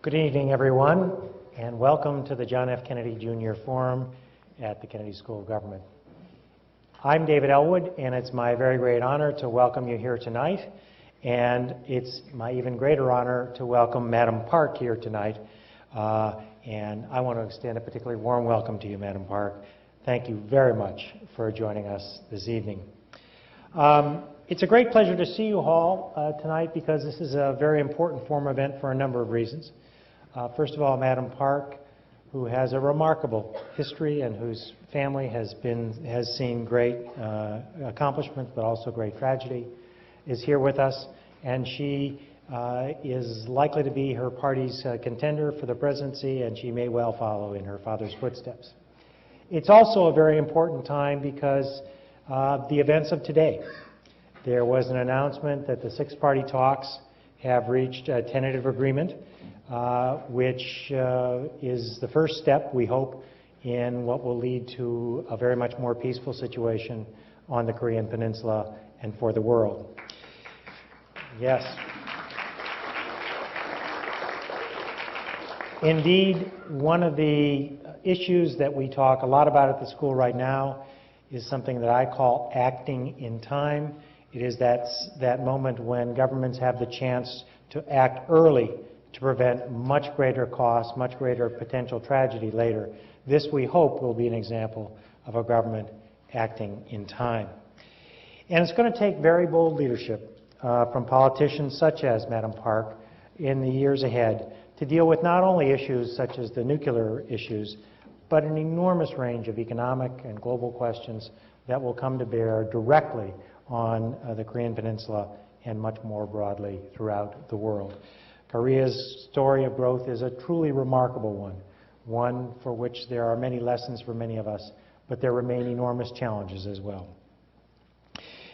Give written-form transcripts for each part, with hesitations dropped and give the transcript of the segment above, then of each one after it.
Good evening, everyone, and welcome to the John F. Kennedy Jr. Forum at the Kennedy School of Government. I'm David Elwood, and it's my very great honor to welcome you here tonight, and it's my even greater honor to welcome Madam Park here tonight, and I want to extend a particularly warm welcome to you, Madam Park. Thank you very much for joining us this evening. It's a great pleasure to see you all tonight because this is a very important forum event for a number of reasons. First of all, Madam Park, who has a remarkable history and whose family has seen great accomplishments but also great tragedy, is here with us, and she is likely to be her party's contender for the presidency, and she may well follow in her father's footsteps. It's also a very important time because the events of today. There was an announcement that the six-party talks have reached a tentative agreement, which is the first step, we hope, in what will lead to a very much more peaceful situation on the Korean Peninsula and for the world. Yes. Indeed, one of the issues that we talk a lot about at the school right now is something that I call acting in time. It is that moment when governments have the chance to act early to prevent much greater costs, much greater potential tragedy later. This, we hope, will be an example of a government acting in time. And it's going to take very bold leadership from politicians such as Madam Park in the years ahead to deal with not only issues such as the nuclear issues, but an enormous range of economic and global questions that will come to bear directly on the Korean Peninsula and much more broadly throughout the world. Korea's story of growth is a truly remarkable one for which there are many lessons for many of us, but there remain enormous challenges as well.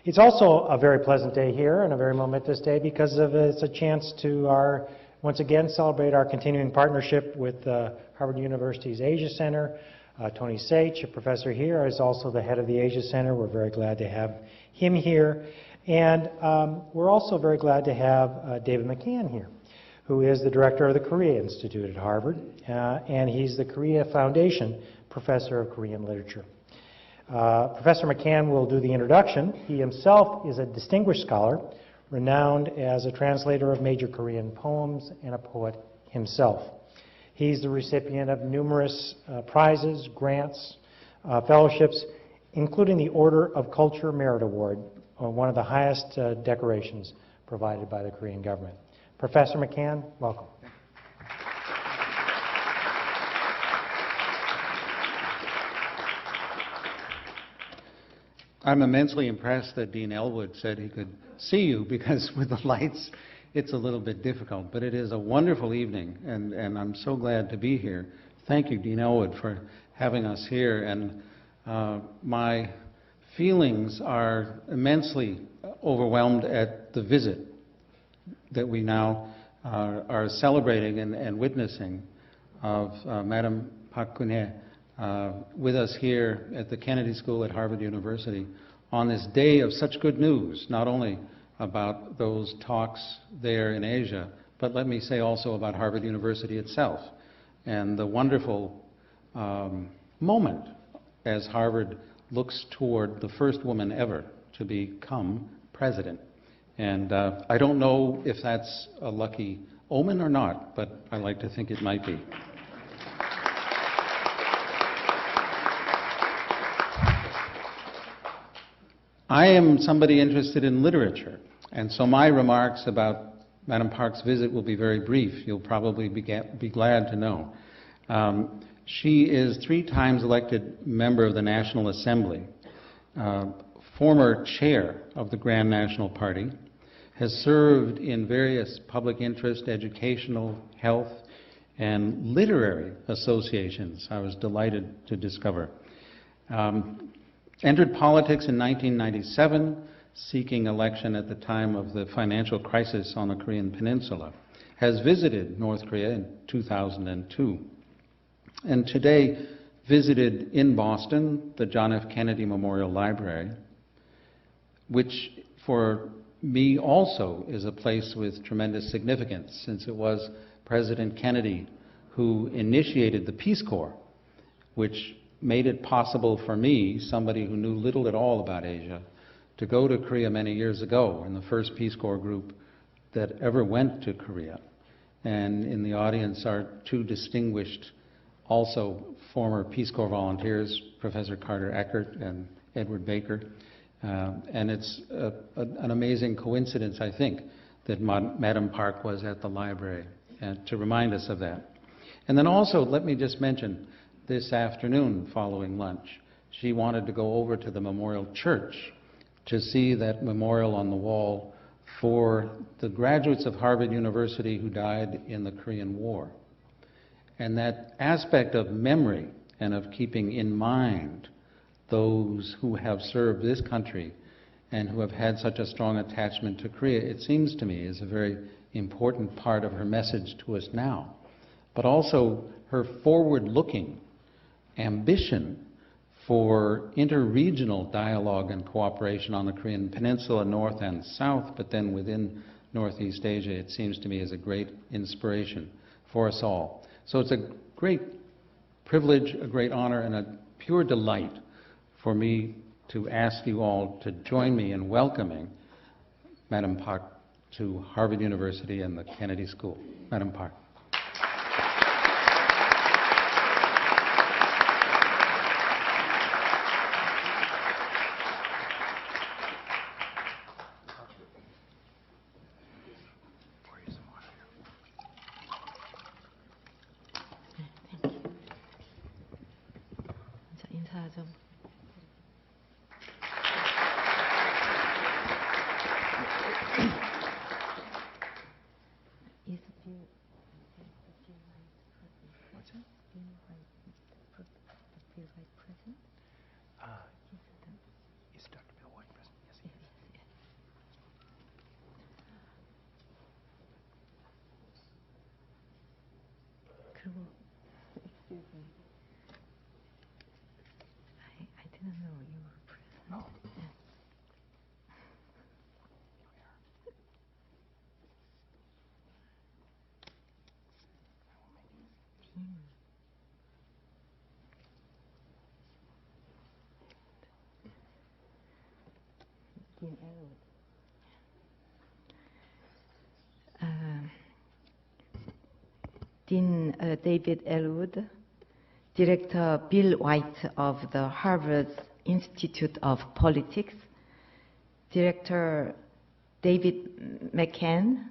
It's also a very pleasant day here and a very momentous day because it's a chance to once again celebrate our continuing partnership with Harvard University's Asia Center. Tony Sach, a professor here, is also the head of the Asia Center. We're very glad to have him here. And we're also very glad to have David McCann here, who is the director of the Korea Institute at Harvard, and he's the Korea Foundation Professor of Korean Literature. Professor McCann will do the introduction. He himself is a distinguished scholar, renowned as a translator of major Korean poems and a poet himself. He's the recipient of numerous prizes, grants, fellowships, including the Order of Culture Merit Award, one of the highest decorations provided by the Korean government. Professor McCann, welcome. I'm immensely impressed that Dean Elwood said he could see you, because with the lights it's a little bit difficult. But it is a wonderful evening, and I'm so glad to be here. Thank you, Dean Elwood, for having us here. And my feelings are immensely overwhelmed at the visit that we now are celebrating and witnessing of Madam Park Geun-hye with us here at the Kennedy School at Harvard University on this day of such good news, not only about those talks there in Asia, but let me say also about Harvard University itself and the wonderful moment as Harvard looks toward the first woman ever to become president. And I don't know if that's a lucky omen or not, but I like to think it might be. I am somebody interested in literature, and so my remarks about Madam Park's visit will be very brief. You'll probably be glad to know. She is 3 times elected member of the National Assembly, former chair of the Grand National Party, has served in various public interest, educational, health, and literary associations, I was delighted to discover. Entered politics in 1997, seeking election at the time of the financial crisis on the Korean Peninsula. Has visited North Korea in 2002. And today visited in Boston the John F. Kennedy Memorial Library, which for me also is a place with tremendous significance, since it was President Kennedy who initiated the Peace Corps, which made it possible for me, somebody who knew little at all about Asia, to go to Korea many years ago in the first Peace Corps group that ever went to Korea. And in the audience are two distinguished, also former Peace Corps volunteers, Professor Carter Eckert and Edward Baker. And it's an amazing coincidence, I think, that Madam Park was at the library to remind us of that. And then also, let me just mention, this afternoon following lunch, she wanted to go over to the Memorial Church to see that memorial on the wall for the graduates of Harvard University who died in the Korean War. And that aspect of memory and of keeping in mind those who have served this country and who have had such a strong attachment to Korea, it seems to me, is a very important part of her message to us now. But also her forward-looking ambition for interregional dialogue and cooperation on the Korean Peninsula, north and south, but then within Northeast Asia, it seems to me, is a great inspiration for us all. So it's a great privilege, a great honor, and a pure delight for me to ask you all to join me in welcoming Madam Park to Harvard University and the Kennedy School. Madam Park. Excuse me. I didn't know you were present. Oh. Yes. Dean Elwood. Dean David Elwood, Director Bill White of the Harvard Institute of Politics, Director David McCann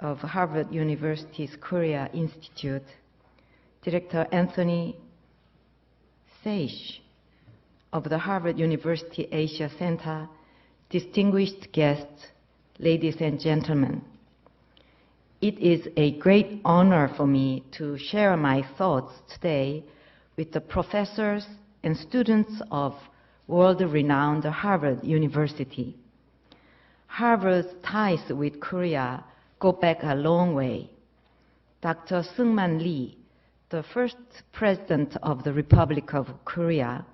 of Harvard University's Korea Institute, Director Anthony Seish of the Harvard University Asia Center, distinguished guests, ladies and gentlemen. It is a great honor for me to share my thoughts today with the professors and students of world-renowned Harvard University. Harvard's ties with Korea go back a long way. Dr. Seung-man Lee, the first president of the Republic of Korea,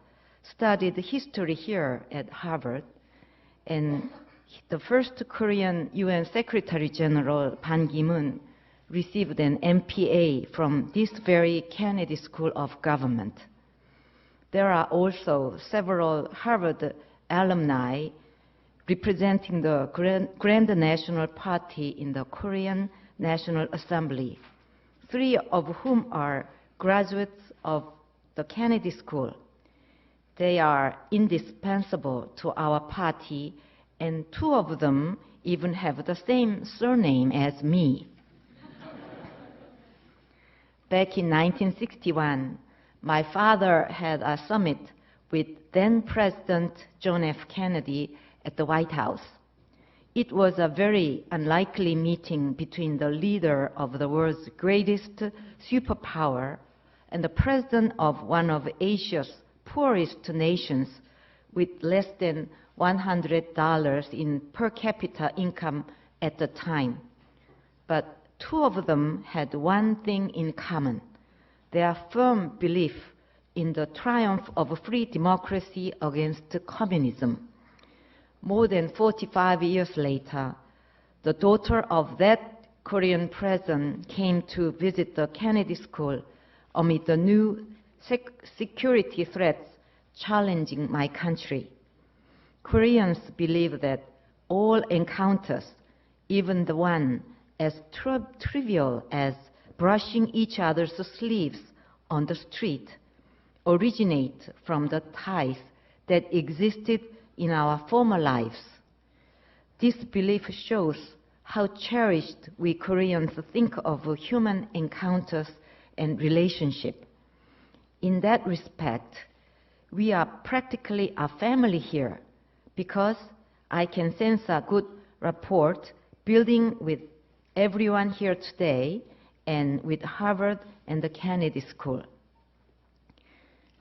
studied history here at Harvard, and the first Korean UN Secretary General Ban Ki-moon received an MPA from this very Kennedy School of Government. There are also several Harvard alumni representing the Grand National Party in the Korean National Assembly, 3 of whom are graduates of the Kennedy School. They are indispensable to our party, and 2 of them even have the same surname as me. Back in 1961, my father had a summit with then-President John F. Kennedy at the White House. It was a very unlikely meeting between the leader of the world's greatest superpower and the president of one of Asia's poorest nations with less than $100 in per capita income at the time. But 2 of them had one thing in common: their firm belief in the triumph of free democracy against communism. more than 45 years later, the daughter of that Korean president came to visit the Kennedy School amid the new security threats challenging my country. Koreans believe that all encounters, even the one as trivial as brushing each other's sleeves on the street, originate from the ties that existed in our former lives. This belief shows how cherished we Koreans think of human encounters and relationship. In that respect, we are practically a family here, because I can sense a good rapport building with everyone here today and with Harvard and the Kennedy School.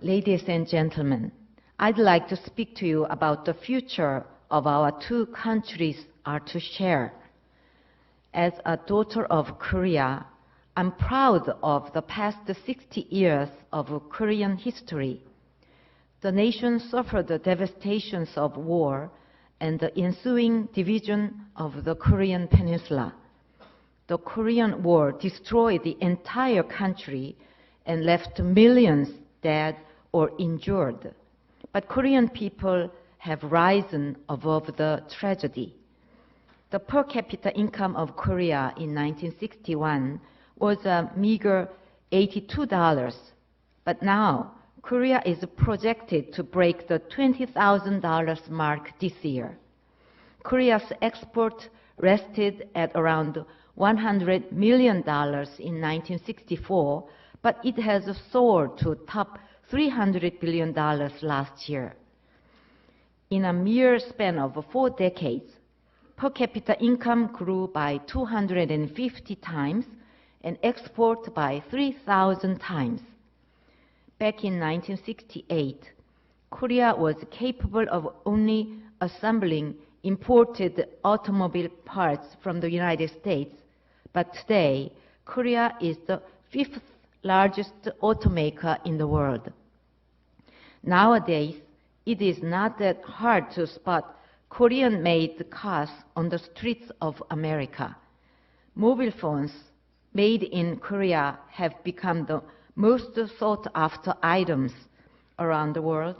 Ladies and gentlemen, I'd like to speak to you about the future of our two countries are to share. As a daughter of Korea, I'm proud of the past 60 years of Korean history. The nation suffered the devastations of war and the ensuing division of the Korean peninsula. The Korean War destroyed the entire country and left millions dead or injured. But Korean people have risen above the tragedy. The per capita income of Korea in 1961 was a meager $82, but now Korea is projected to break the $20,000 mark this year. Korea's export rested at around $100 million in 1964, but it has soared to top $300 billion last year. In a mere span of 4 decades, per capita income grew by 250 times and export by 3,000 times. Back in 1968, Korea was capable of only assembling imported automobile parts from the United States, but today, Korea is the 5th largest automaker in the world. Nowadays, it is not that hard to spot Korean-made cars on the streets of America. Mobile phones made in Korea have become the most sought-after items around the world,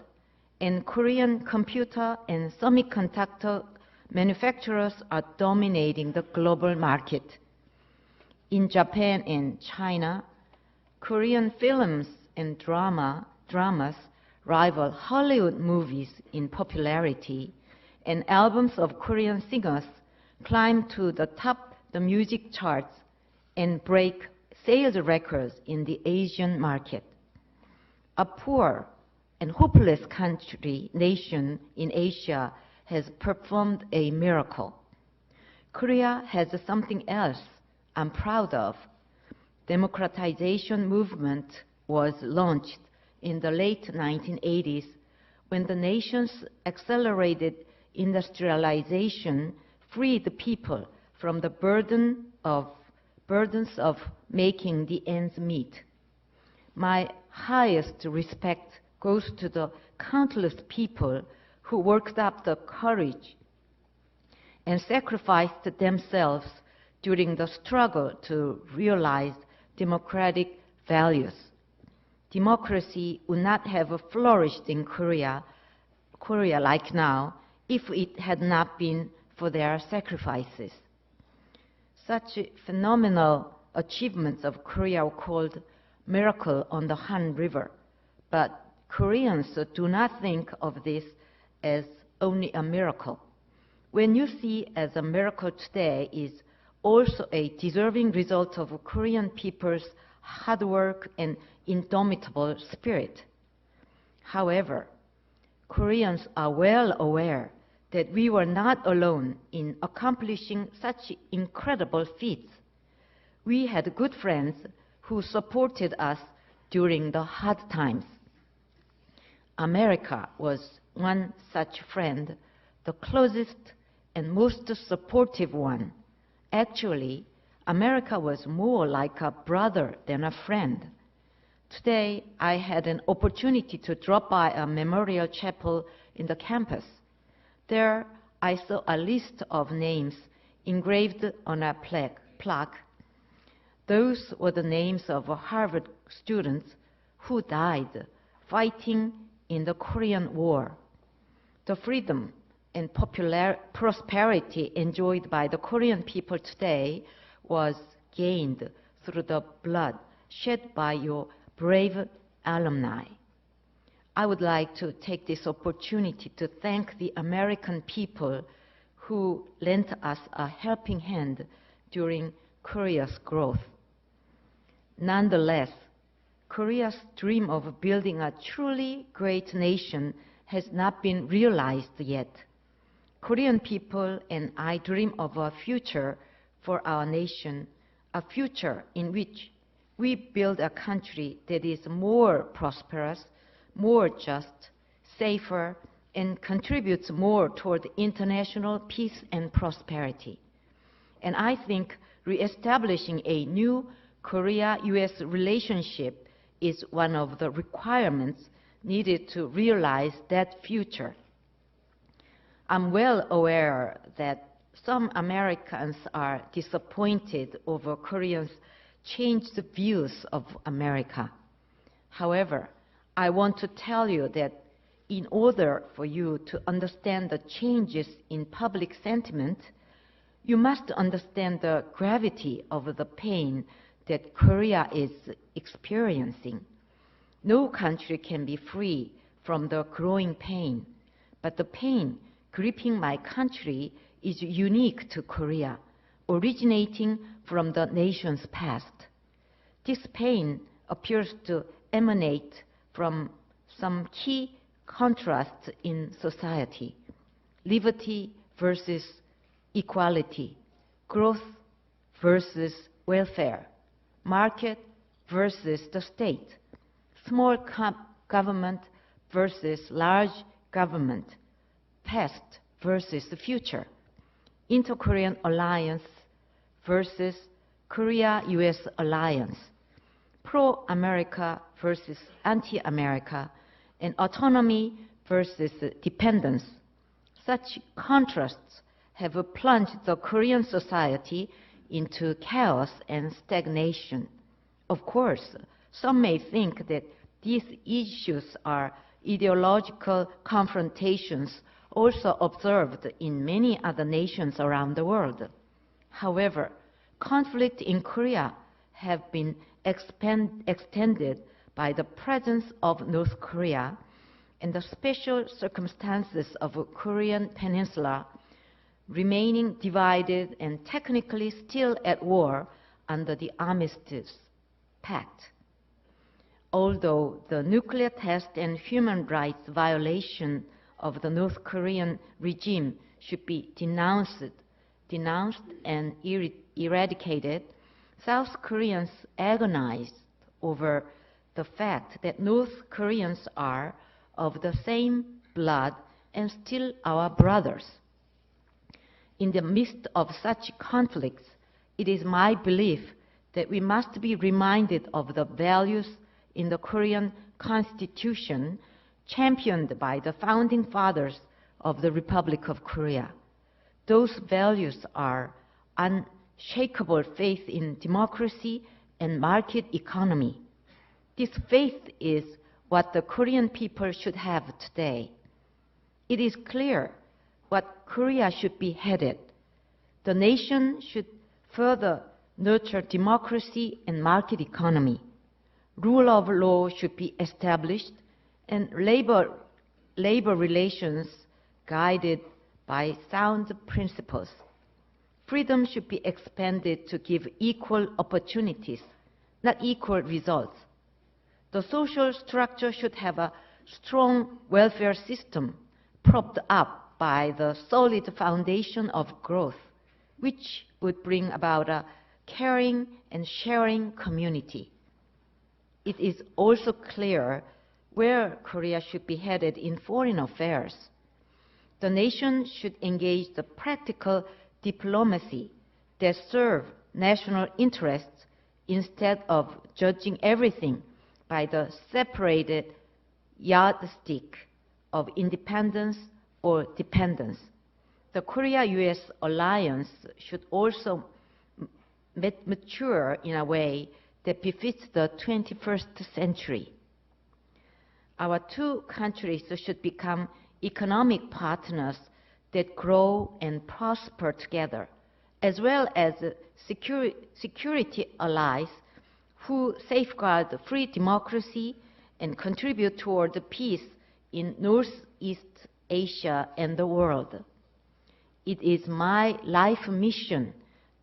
and Korean computer and semiconductor manufacturers are dominating the global market. In Japan and China, Korean films and dramas rival Hollywood movies in popularity, and albums of Korean singers climb to the top of the music charts and break sales records in the Asian market. A poor and hopeless nation in Asia has performed a miracle. Korea has something else I'm proud of. Democratization movement was launched in the late 1980s when the nation's accelerated industrialization freed the people from the burdens of making the ends meet. My highest respect goes to the countless people who worked up the courage and sacrificed themselves during the struggle to realize democratic values. Democracy would not have flourished in Korea like now if it had not been for their sacrifices. Such phenomenal achievements of Korea are called miracle on the Han River, but Koreans do not think of this as only a miracle. When you see as a miracle today is also a deserving result of Korean people's hard work and indomitable spirit. However, Koreans are well aware that we were not alone in accomplishing such incredible feats. We had good friends who supported us during the hard times. America was one such friend, the closest and most supportive one. Actually, America was more like a brother than a friend. Today, I had an opportunity to drop by a memorial chapel in the campus. There, I saw a list of names engraved on a plaque. Those were the names of Harvard students who died fighting in the Korean War. The freedom and prosperity enjoyed by the Korean people today was gained through the blood shed by your brave alumni. I would like to take this opportunity to thank the American people who lent us a helping hand during Korea's growth. Nonetheless, Korea's dream of building a truly great nation has not been realized yet. Korean people and I dream of a future for our nation, a future in which we build a country that is more prosperous, more just, safer, and contributes more toward international peace and prosperity. And I think reestablishing a new Korea-US relationship is one of the requirements needed to realize that future. I'm well aware that some Americans are disappointed over Koreans' changed views of America. However, I want to tell you that in order for you to understand the changes in public sentiment, you must understand the gravity of the pain that Korea is experiencing. No country can be free from the growing pain, but the pain gripping my country is unique to Korea, originating from the nation's past. This pain appears to emanate from some key contrasts in society: liberty versus equality, growth versus welfare, market versus the state, small government versus large government, past versus the future, Inter-Korean Alliance versus Korea-US Alliance, pro-America versus anti-America, and autonomy versus dependence. Such contrasts have plunged the Korean society into chaos and stagnation. Of course, some may think that these issues are ideological confrontations also observed in many other nations around the world. However, conflict in Korea have been extended by the presence of North Korea and the special circumstances of the Korean Peninsula remaining divided and technically still at war under the Armistice Pact. Although the nuclear test and human rights violation of the North Korean regime should be denounced and eradicated, South Koreans agonized over the fact that North Koreans are of the same blood and still our brothers. In the midst of such conflicts, it is my belief that we must be reminded of the values in the Korean Constitution championed by the founding fathers of the Republic of Korea. Those values are unshakable faith in democracy and market economy. This faith is what the Korean people should have today. It is clear what Korea should be headed. The nation should further nurture democracy and market economy. Rule of law should be established and labor relations guided by sound principles. Freedom should be expanded to give equal opportunities, not equal results. The social structure should have a strong welfare system propped up by the solid foundation of growth, which would bring about a caring and sharing community. It is also clear where Korea should be headed in foreign affairs. The nation should engage the practical diplomacy that serve national interests instead of judging everything by the separated yardstick of independence or dependence. the Korea-US alliance should also mature in a way that befits the 21st century. Our two countries should become economic partners that grow and prosper together, as well as security allies who safeguard free democracy and contribute toward the peace in Northeast Asia and the world. It is my life mission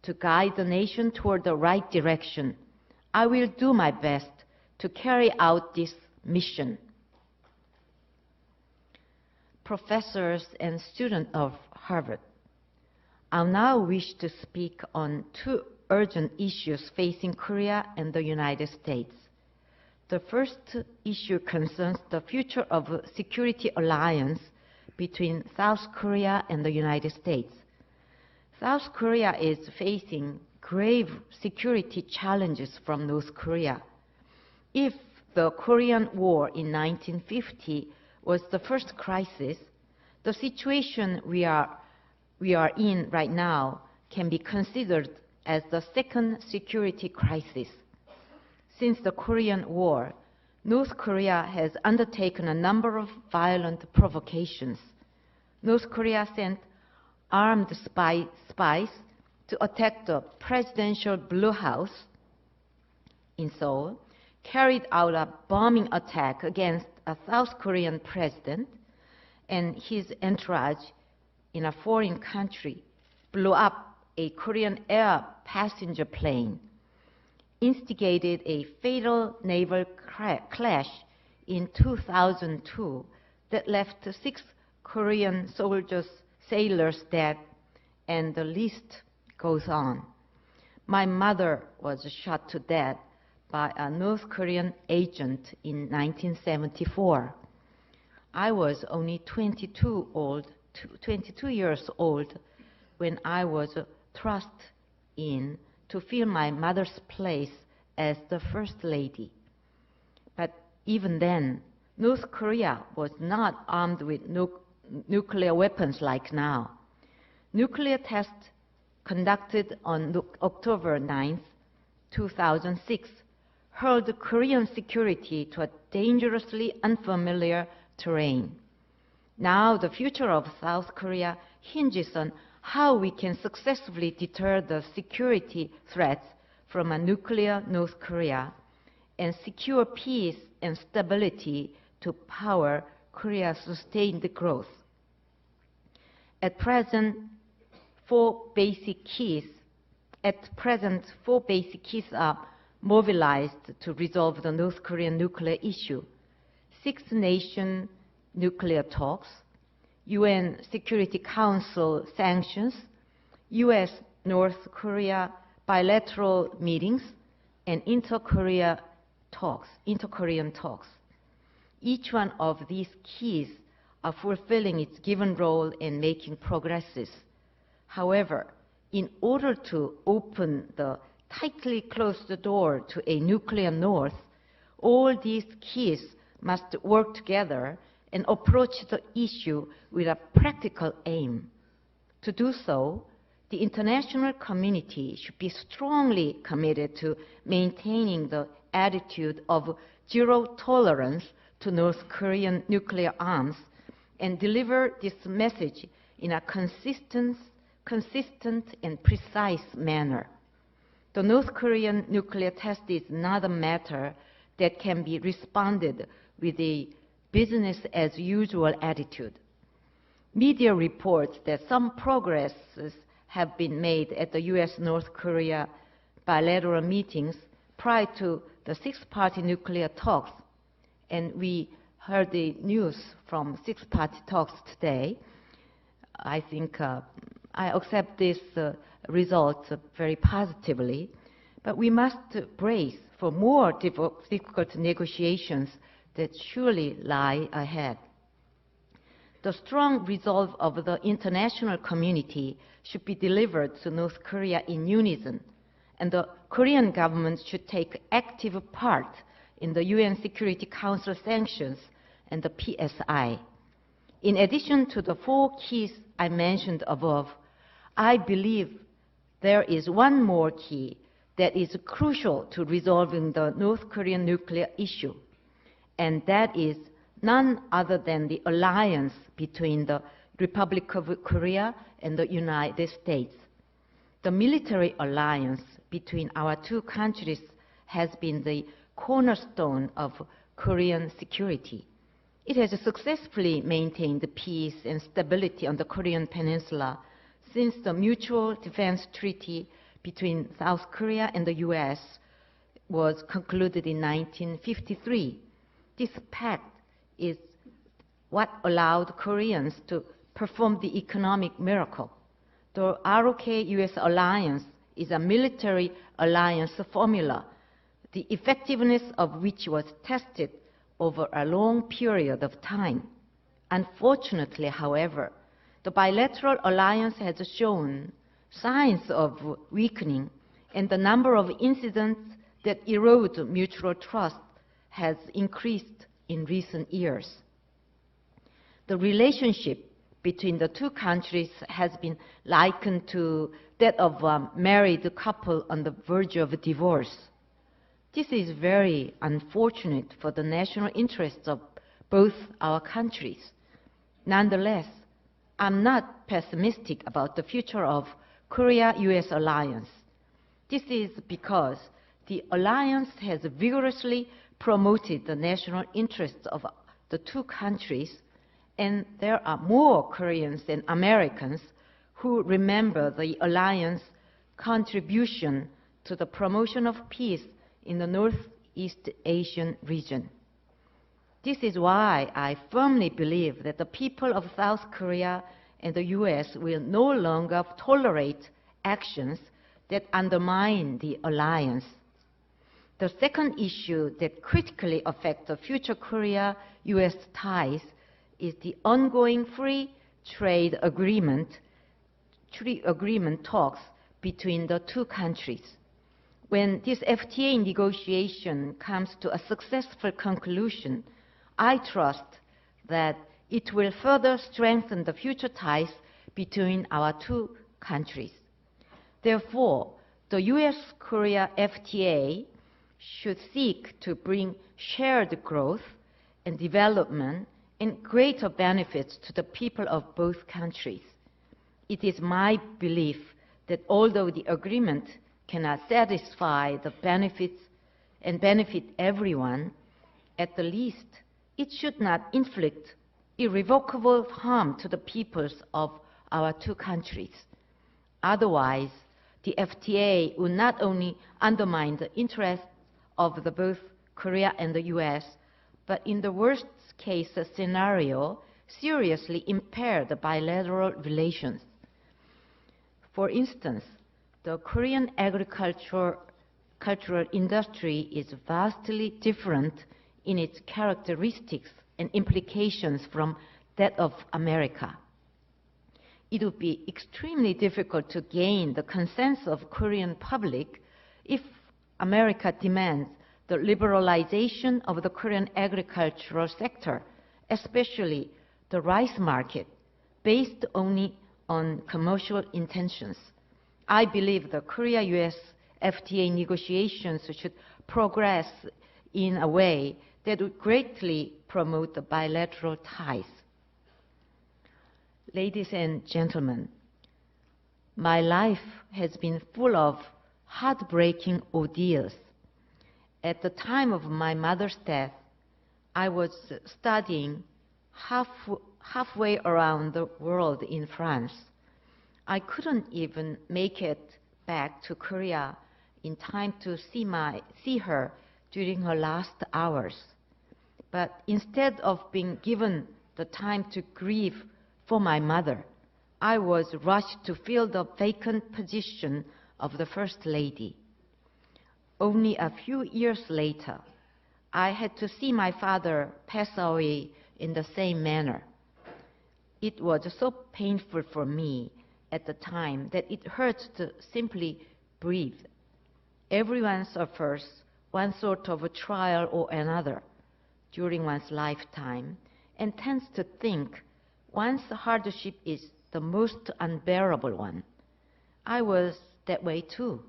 to guide the nation toward the right direction. I will do my best to carry out this mission. Professors and students of Harvard, I now wish to speak on two urgent issues facing Korea and the United States. The first issue concerns the future of a security alliance between South Korea and the United States. South Korea is facing grave security challenges from North Korea. If the Korean War in 1950 was the first crisis, the situation we are in right now can be considered as the second security crisis. Since the Korean War, North Korea has undertaken a number of violent provocations. North Korea sent armed spies to attack the presidential Blue House in Seoul, carried out a bombing attack against a South Korean president and his entourage in a foreign country, blew up a Korean air passenger plane, instigated a fatal naval clash in 2002 that left 6 Korean sailors dead, and the list goes on. My mother was shot to death by a North Korean agent in 1974. I was only 22 years old when I was thrust in to fill my mother's place as the First Lady. But even then, North Korea was not armed with nuclear weapons like now. Nuclear tests conducted on October 9, 2006, hurled Korean security to a dangerously unfamiliar terrain. Now the future of South Korea hinges on how we can successfully deter the security threats from a nuclear North Korea and secure peace and stability to power Korea's sustained growth. At present, four basic keys are mobilized to resolve the North Korean nuclear issue: 6-nation nuclear talks, UN Security Council sanctions, U.S.-North Korea bilateral meetings, and inter-Korean talks. Each one of these keys are fulfilling its given role in making progresses. However, in order to open the tightly closed door to a nuclear North, all these keys must work together and approach the issue with a practical aim. To do so, the international community should be strongly committed to maintaining the attitude of zero tolerance to North Korean nuclear arms and deliver this message in a consistent and precise manner. The North Korean nuclear test is not a matter that can be responded with a business-as-usual attitude. Media reports that some progresses have been made at the U.S.-North Korea bilateral meetings prior to the six-party nuclear talks, and we heard the news from six-party talks today. I think I accept this result very positively, but we must brace for more difficult negotiations that surely lie ahead. The strong resolve of the international community should be delivered to North Korea in unison, and the Korean government should take active part in the UN Security Council sanctions and the PSI. In addition to the 4 keys I mentioned above, I believe there is one more key that is crucial to resolving the North Korean nuclear issue, and that is none other than the alliance between the Republic of Korea and the United States. The military alliance between our 2 countries has been the cornerstone of Korean security. It has successfully maintained peace and stability on the Korean Peninsula since the Mutual Defense Treaty between South Korea and the U.S. was concluded in 1953. This pact is what allowed Koreans to perform the economic miracle. The ROK-US alliance is a military alliance formula, the effectiveness of which was tested over a long period of time. Unfortunately, however, the bilateral alliance has shown signs of weakening, and the number of incidents that erode mutual trust has increased in recent years. The relationship between the 2 countries has been likened to that of a married couple on the verge of divorce. This is very unfortunate for the national interests of both our countries. Nonetheless, I'm not pessimistic about the future of Korea-US alliance. This is because the alliance has vigorously promoted the national interests of the 2 countries, and there are more Koreans than Americans who remember the alliance's contribution to the promotion of peace in the Northeast Asian region. This is why I firmly believe that the people of South Korea and the U.S. will no longer tolerate actions that undermine the alliance. The second issue that critically affects the future Korea-U.S. ties is the ongoing free trade agreement talks between the 2 countries. When this FTA negotiation comes to a successful conclusion, I trust that it will further strengthen the future ties between our 2 countries. Therefore, the U.S.-Korea FTA should seek to bring shared growth and development and greater benefits to the people of both countries. It is my belief that although the agreement cannot satisfy the benefits and benefit everyone, at the least, it should not inflict irrevocable harm to the peoples of our 2 countries. Otherwise, the FTA will not only undermine the interests of both Korea and the U.S., but in the worst case scenario, seriously impair the bilateral relations. For instance, the Korean agricultural industry is vastly different in its characteristics and implications from that of America. It would be extremely difficult to gain the consent of Korean public if America demands the liberalization of the Korean agricultural sector, especially the rice market, based only on commercial intentions. I believe the Korea-US FTA negotiations should progress in a way that would greatly promote the bilateral ties. Ladies and gentlemen, my life has been full of heartbreaking ordeals. At the time of my mother's death, I was studying halfway around the world in France. I couldn't even make it back to Korea in time to see her during her last hours. But instead of being given the time to grieve for my mother, I was rushed to fill the vacant position of the First Lady. Only a few years later, I had to see my father pass away in the same manner. It was so painful for me at the time that it hurts to simply breathe. Everyone suffers one sort of a trial or another during one's lifetime and tends to think Once hardship is the most unbearable one. I was that way too.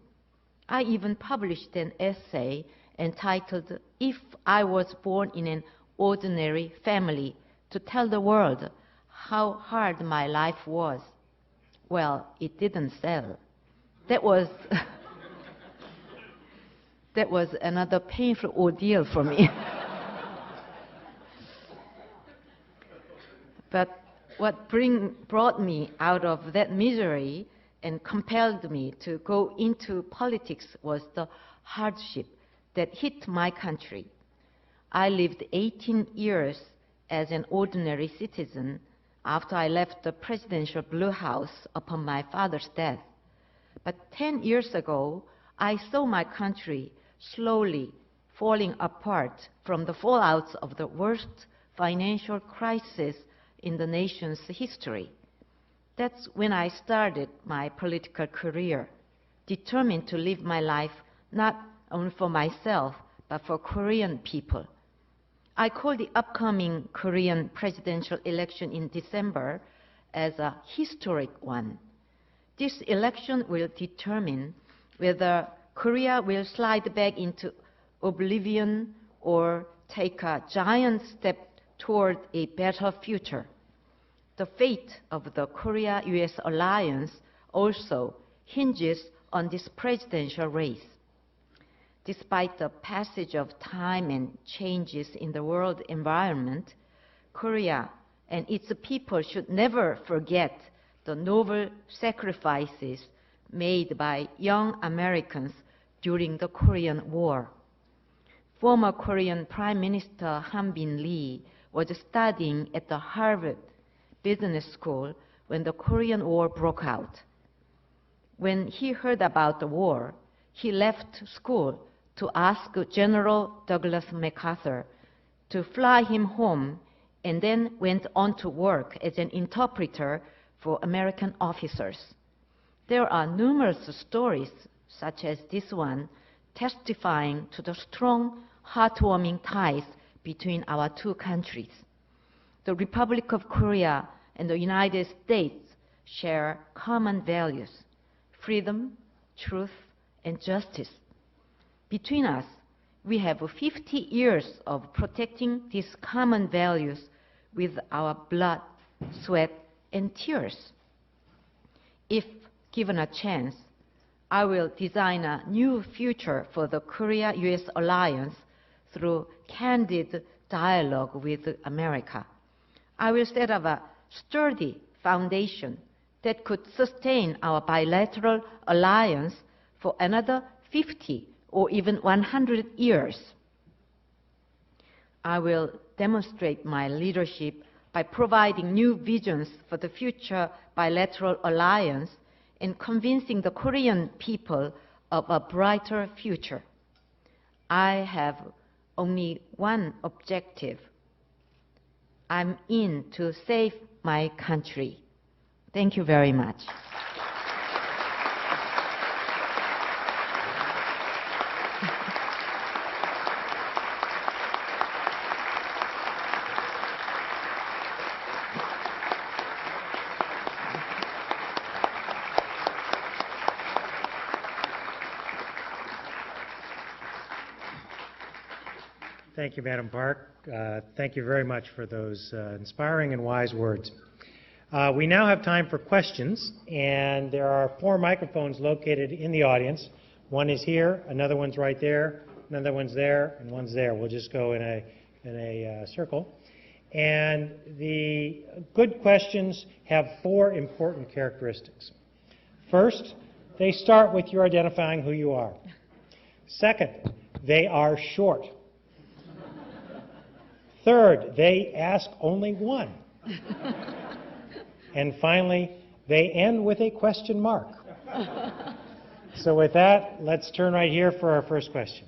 I even published an essay entitled, "If I Was Born in an Ordinary Family," to tell the world how hard my life was. Well, it didn't sell. That was that was another painful ordeal for me. But what brought me out of that misery and compelled me to go into politics was the hardship that hit my country. I lived 18 years as an ordinary citizen after I left the presidential Blue House upon my father's death. But 10 years ago, I saw my country slowly falling apart from the fallouts of the worst financial crisis in the nation's history. That's when I started my political career, determined to live my life not only for myself, but for Korean people. I call the upcoming Korean presidential election in December as a historic one. This election will determine whether Korea will slide back into oblivion or take a giant step toward a better future. The fate of the Korea-US alliance also hinges on this presidential race. Despite the passage of time and changes in the world environment, Korea and its people should never forget the noble sacrifices made by young Americans during the Korean War. Former Korean Prime Minister Han Bin-lee was studying at the Harvard Business School when the Korean War broke out. When he heard about the war, he left school to ask General Douglas MacArthur to fly him home, and then went on to work as an interpreter for American officers. There are numerous stories, such as this one, testifying to the strong, heartwarming ties between our two countries. The Republic of Korea and the United States share common values: freedom, truth, and justice. Between us, we have 50 years of protecting these common values with our blood, sweat, and tears. If given a chance, I will design a new future for the Korea-US alliance through candid dialogue with America. I will set up a sturdy foundation that could sustain our bilateral alliance for another 50 or even 100 years. I will demonstrate my leadership by providing new visions for the future bilateral alliance and convincing the Korean people of a brighter future. I have only one objective. I'm in to save my country. Thank you very much. Thank you, Madam Park. Thank you very much for those inspiring and wise words. We now have time for questions, and there are 4 microphones located in the audience. One is here, another one's right there, another one's there, and one's there. We'll just go in a circle. And the good questions have 4 important characteristics. First, they start with your identifying who you are. Second, they are short. Third, they ask only one. And finally, they end with a question mark. So with that, let's turn right here for our first question.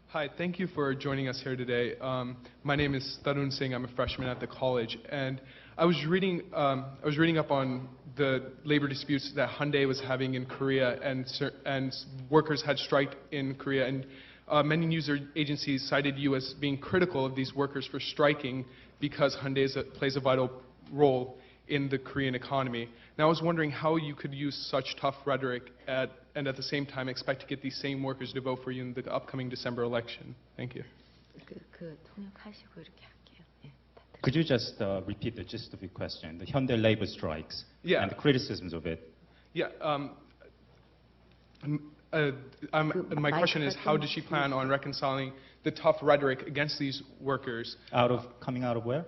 Hi, thank you for joining us here today. My name is Tarun Singh. I'm a freshman at the college, and I was reading up on the labor disputes that Hyundai was having in Korea, and workers had striked in Korea, and many news agencies cited you as being critical of these workers for striking because Hyundai plays a vital role in the Korean economy. And I was wondering how you could use such tough rhetoric and at the same time expect to get these same workers to vote for you in the upcoming December election. Thank you. 통역하시고 이렇게 할게요. 예, 다 들어요. Could you just repeat the gist of your question, the Hyundai labor strikes Yeah. and the criticisms of it? Yeah. My question is, how does she plan on reconciling the tough rhetoric against these workers? Coming out of where?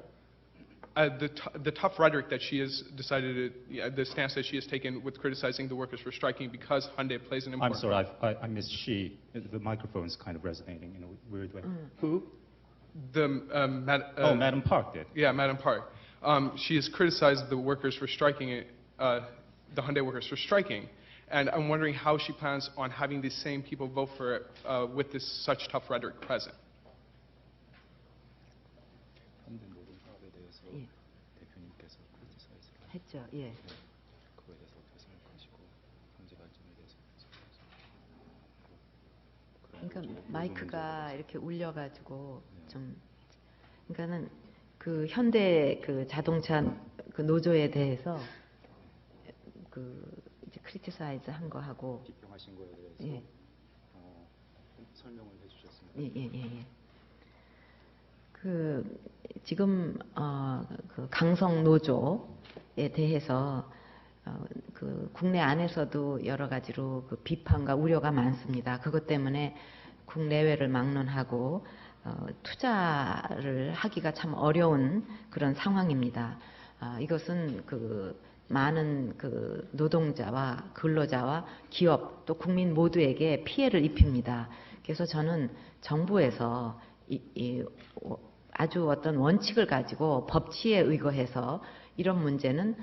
The tough rhetoric that she has decided, the stance that she has taken with criticizing the workers for striking because Hyundai plays an I'm important sorry, role. I missed she. The microphone's kind of resonating in a weird way. Who? Madam Park did. Yeah, Madam Park. She has criticized the workers for striking, the Hyundai workers for striking, and I'm wondering how she plans on having these same people vote for it with this such tough rhetoric present. 현대 노동조합에 대해서 예. 대표님께서 크리티사이즈를 했죠. 예. 그거에 대해서 어떻게 생각하시고 현재 발전에 대해서 그러니까 마이크가 이렇게 울려가지고 좀 그러니까는 그 현대 그 자동차 그 노조에 대해서 그 이제 크리티사이즈 한 거 하고 비평하신 거에 대해서 예. 설명을 해주셨습니다. 예. 그 지금 그 강성 노조에 대해서 그 국내 안에서도 여러 가지로 그 비판과 우려가 많습니다. 그것 때문에 국내외를 막론하고 투자를 하기가 참 어려운 그런 상황입니다. 이것은 그 많은 그 노동자와 근로자와 기업 또 국민 모두에게 피해를 입힙니다. 그래서 저는 정부에서 아주 어떤 원칙을 가지고 법치에 의거해서 이런 문제는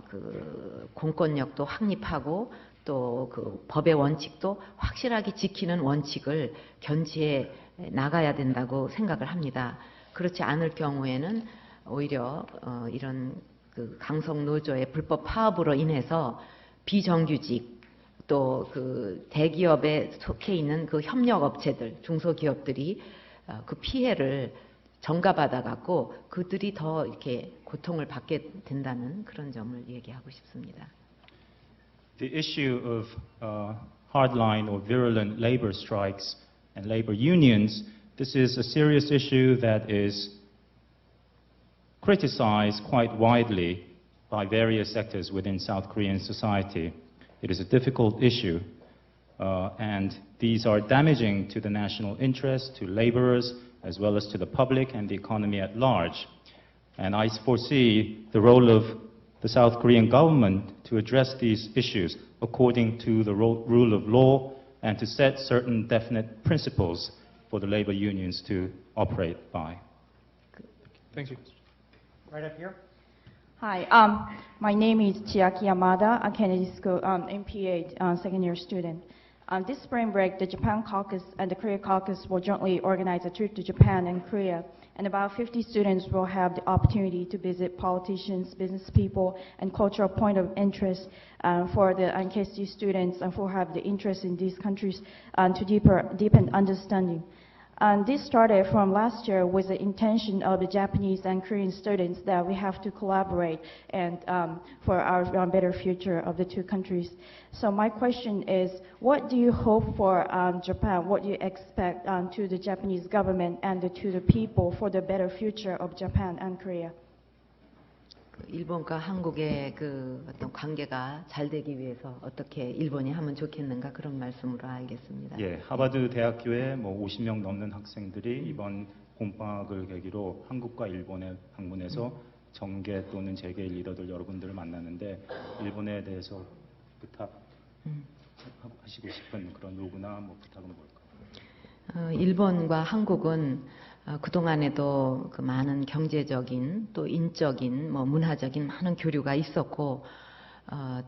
그 공권력도 확립하고 또 그 법의 원칙도 확실하게 지키는 원칙을 견지해 나가야 된다고 생각을 합니다. 그렇지 않을 경우에는 오히려 이런 그 강성 노조의 불법 파업으로 인해서 비정규직 또 그 대기업에 속해 있는 그 협력업체들, 중소기업들이 그 피해를 전가받아 갖고 그들이 더 이렇게 고통을 받게 된다는 그런 점을 얘기하고 싶습니다. The issue of hardline or virulent labor strikes and labor unions, this is a serious issue that is criticized quite widely by various sectors within South Korean society. It is a difficult issue, and these are damaging to the national interest, to laborers, as well as to the public and the economy at large. And I foresee the role of the South Korean government to address these issues according to the rule of law and to set certain definite principles for the labor unions to operate by. Thank you. Right up here. Hi, my name is Chiki Amada, a Kennedy School MPA second-year student. This spring break, the Japan Caucus and the Korea Caucus will jointly organize a trip to Japan and Korea, and about 50 students will have the opportunity to visit politicians, business people, and cultural point of interest for the KSU students who have the interest in these countries to deepen understanding. And this started from last year with the intention of the Japanese and Korean students that we have to collaborate and for our better future of the two countries. So my question is, what do you hope for Japan? What do you expect to the Japanese government and to the people for the better future of Japan and Korea? 일본과 한국의 그 어떤 관계가 잘 되기 위해서 어떻게 일본이 하면 좋겠는가 그런 말씀으로 알겠습니다. 예, 하버드 대학교에 뭐 50명 넘는 학생들이 이번 봄방학을 계기로 한국과 일본에 방문해서 정계 또는 재계 리더들 여러분들을 만났는데 일본에 대해서 부탁하시고 싶은 그런 요구나 뭐 부탁은 뭘까요? 일본과 한국은 그동안에도 그 많은 경제적인 또 인적인 뭐 문화적인 많은 교류가 있었고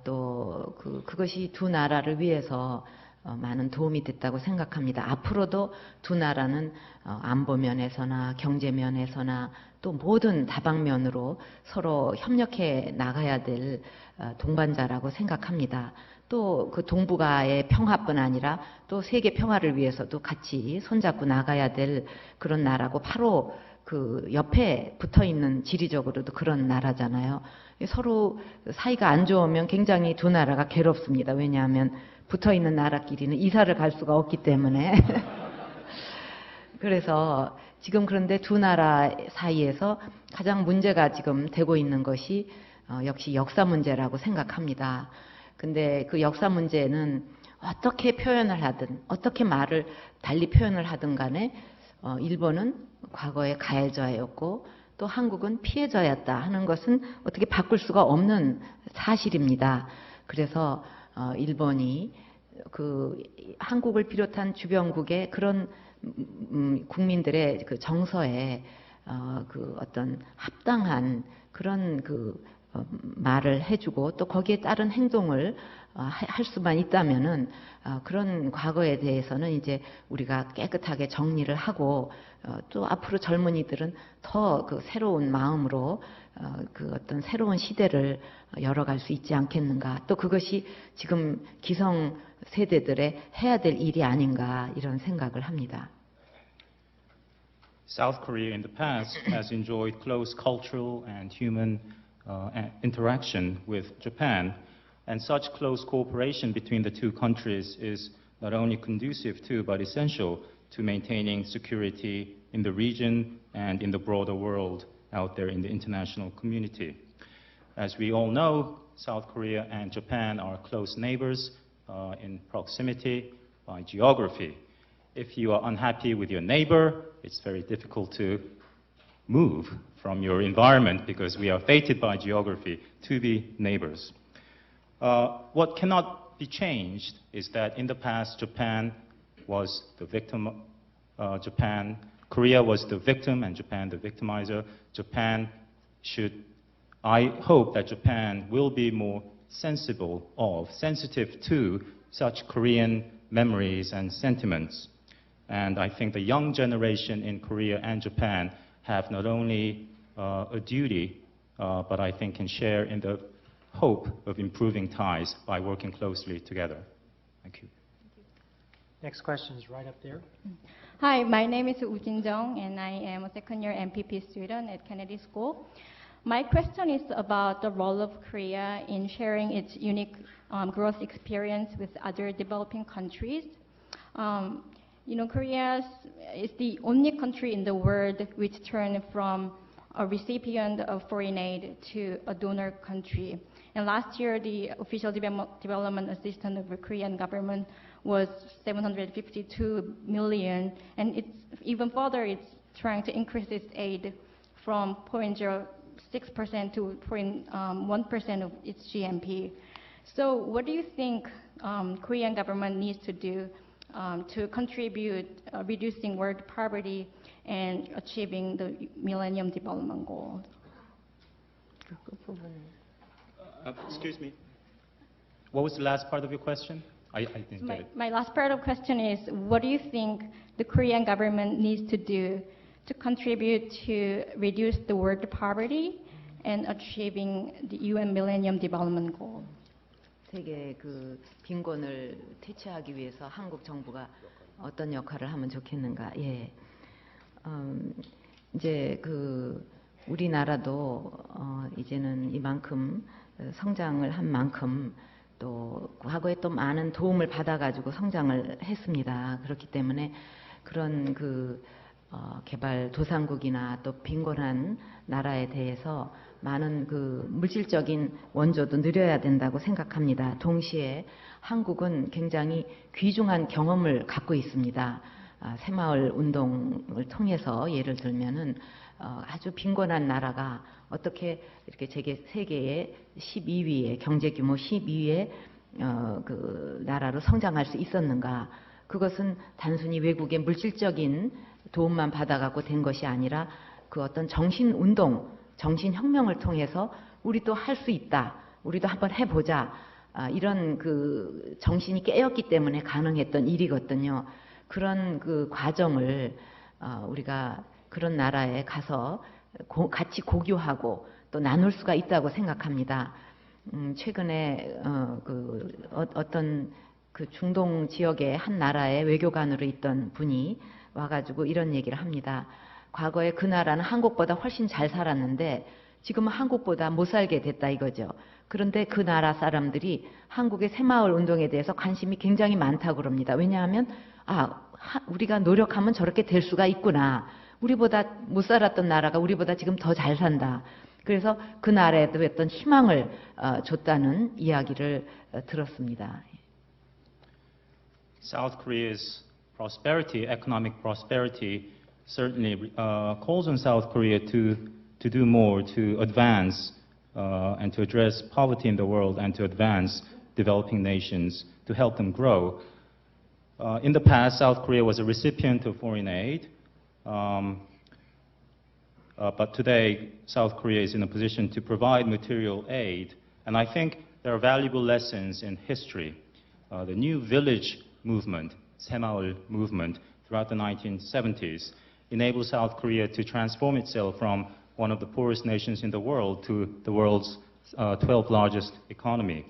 또 그것이 두 나라를 위해서 많은 도움이 됐다고 생각합니다. 앞으로도 두 나라는 안보 면에서나 경제 면에서나 또 모든 다방면으로 서로 협력해 나가야 될 동반자라고 생각합니다. 또 그 동북아의 평화뿐 아니라 또 세계 평화를 위해서도 같이 손잡고 나가야 될 그런 나라고 바로 그 옆에 붙어 있는 지리적으로도 그런 나라잖아요. 서로 사이가 안 좋으면 굉장히 두 나라가 괴롭습니다. 왜냐하면 붙어 있는 나라끼리는 이사를 갈 수가 없기 때문에. 그래서 지금 그런데 두 나라 사이에서 가장 문제가 지금 되고 있는 것이 역시 역사 문제라고 생각합니다. 근데 그 역사 문제는 어떻게 표현을 하든 어떻게 말을 달리 표현을 하든 간에 일본은 과거에 가해자였고 또 한국은 피해자였다 하는 것은 어떻게 바꿀 수가 없는 사실입니다. 그래서 일본이 그 한국을 비롯한 주변국의 그런 국민들의 그 정서에 그 어떤 합당한 그런 그 말을 해주고 또 거기에 따른 행동을 할 수만 있다면은 그런 과거에 대해서는 이제 우리가 깨끗하게 정리를 하고 또 앞으로 젊은이들은 더 그 새로운 마음으로 그 어떤 새로운 시대를 열어갈 수 있지 않겠는가. 또 그것이 지금 기성 세대들의 해야 될 일이 아닌가 이런 생각을 합니다. South Korea in the past has enjoyed close cultural and human interaction with Japan, and such close cooperation between the two countries is not only conducive to but essential to maintaining security in the region and in the broader world out there in the international community. As we all know, South Korea and Japan are close neighbors in proximity by geography. If you are unhappy with your neighbor, it's very difficult to move from your environment because we are fated by geography to be neighbors. What cannot be changed is that in the past, Japan was the victim, Korea was the victim and Japan the victimizer. I hope that Japan will be more sensitive to such Korean memories and sentiments. And I think the young generation in Korea and Japan have not only a duty, but I think can share in the hope of improving ties by working closely together. Thank you. Next question is right up there. Hi, my name is Jinzhong, and I am a second-year MPP student at Kennedy School. My question is about the role of Korea in sharing its unique growth experience with other developing countries. Korea is the only country in the world which turned from a recipient of foreign aid to a donor country. And last year, the official development assistance of the Korean government was 752 million, and it's even further, it's trying to increase its aid from 0.06% to 0.1% of its GNP. So what do you think Korean government needs to do to contribute reducing world poverty and achieving the Millennium Development Goals? Excuse me. What was the last part of your question? I didn't get it. My last part of the question is, what do you think the Korean government needs to do to contribute to reduce the world poverty and achieving the UN Millennium Development Goal? 세계 그 빈곤을 퇴치하기 위해서 한국 정부가 어떤 역할을 하면 좋겠는가? 예. 이제 그 우리나라도 이제는 이만큼 성장을 한 만큼 또 과거에 또 많은 도움을 받아가지고 성장을 했습니다. 그렇기 때문에 그런 그 개발도상국이나 또 빈곤한 나라에 대해서 많은 그 물질적인 원조도 늘려야 된다고 생각합니다. 동시에 한국은 굉장히 귀중한 경험을 갖고 있습니다. 새마을 운동을 통해서 예를 들면은 아주 빈곤한 나라가 어떻게 이렇게 세계의 12위의 경제 규모 12위의 그 나라로 성장할 수 있었는가? 그것은 단순히 외국의 물질적인 도움만 받아갖고 된 것이 아니라 그 어떤 정신 운동, 정신 혁명을 통해서 우리도 할 수 있다. 우리도 한번 해보자. 이런 그 정신이 깨었기 때문에 가능했던 일이거든요. 그런 그 과정을 우리가 그런 나라에 가서 같이 공유하고 또 나눌 수가 있다고 생각합니다. 최근에 어떤 그 중동 지역의 한 나라의 외교관으로 있던 분이 와가지고 이런 얘기를 합니다. 과거에 그 나라는 한국보다 훨씬 잘 살았는데 지금은 한국보다 못 살게 됐다 이거죠. 그런데 그 나라 사람들이 한국의 새마을 운동에 대해서 관심이 굉장히 많다고 그럽니다. 왜냐하면 우리가 노력하면 저렇게 될 수가 있구나. 우리보다 못 살았던 나라가 우리보다 지금 더 잘 산다. 그래서 그 나라에도 어떤 희망을 줬다는 이야기를 들었습니다. South Korea's prosperity, economic prosperity, certainly calls on South Korea to do more to advance and to address poverty in the world and to advance developing nations, to help them grow. In the past, South Korea was a recipient of foreign aid, but today South Korea is in a position to provide material aid, and I think there are valuable lessons in history. The New Village movement, 새마을 movement, throughout the 1970s, enabled South Korea to transform itself from one of the poorest nations in the world to the world's 12th largest economy.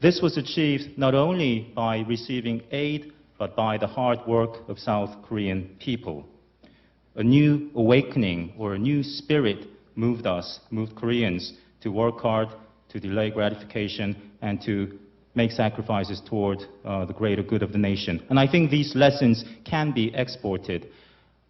This was achieved not only by receiving aid, but by the hard work of South Korean people. A new awakening or a new spirit moved Koreans to work hard, to delay gratification, and to make sacrifices toward the greater good of the nation. And I think these lessons can be exported.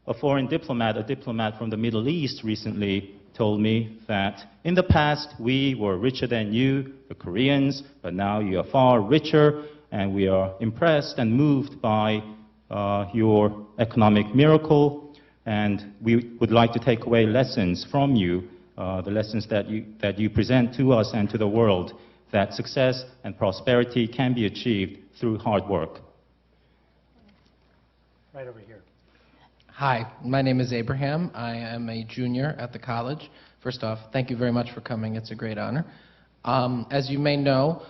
A foreign diplomat, a diplomat from the Middle East recently told me that in the past we were richer than you, the Koreans, but now you are far richer, and we are impressed and moved by your economic miracle, and we would like to take away lessons from you, the lessons that you present to us and to the world, that success and prosperity can be achieved through hard work. Right over here. Hi, my name is Abraham. I am a junior at the college. First off, thank you very much for coming. It's a great honor. As you may know,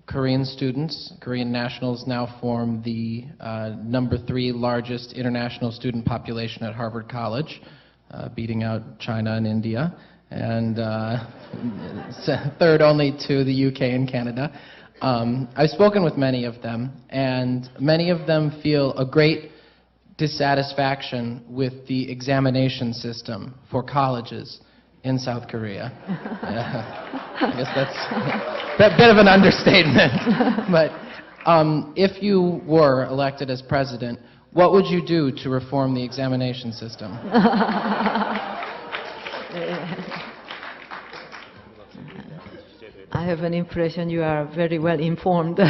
Korean students, Korean nationals now form the number 3 largest international student population at Harvard College, beating out China and India, and third only to the UK and Canada. I've spoken with many of them, and many of them feel a great dissatisfaction with the examination system for colleges in South Korea. I guess that's a bit of an understatement. But if you were elected as president, what would you do to reform the examination system? I have an impression you are very well informed.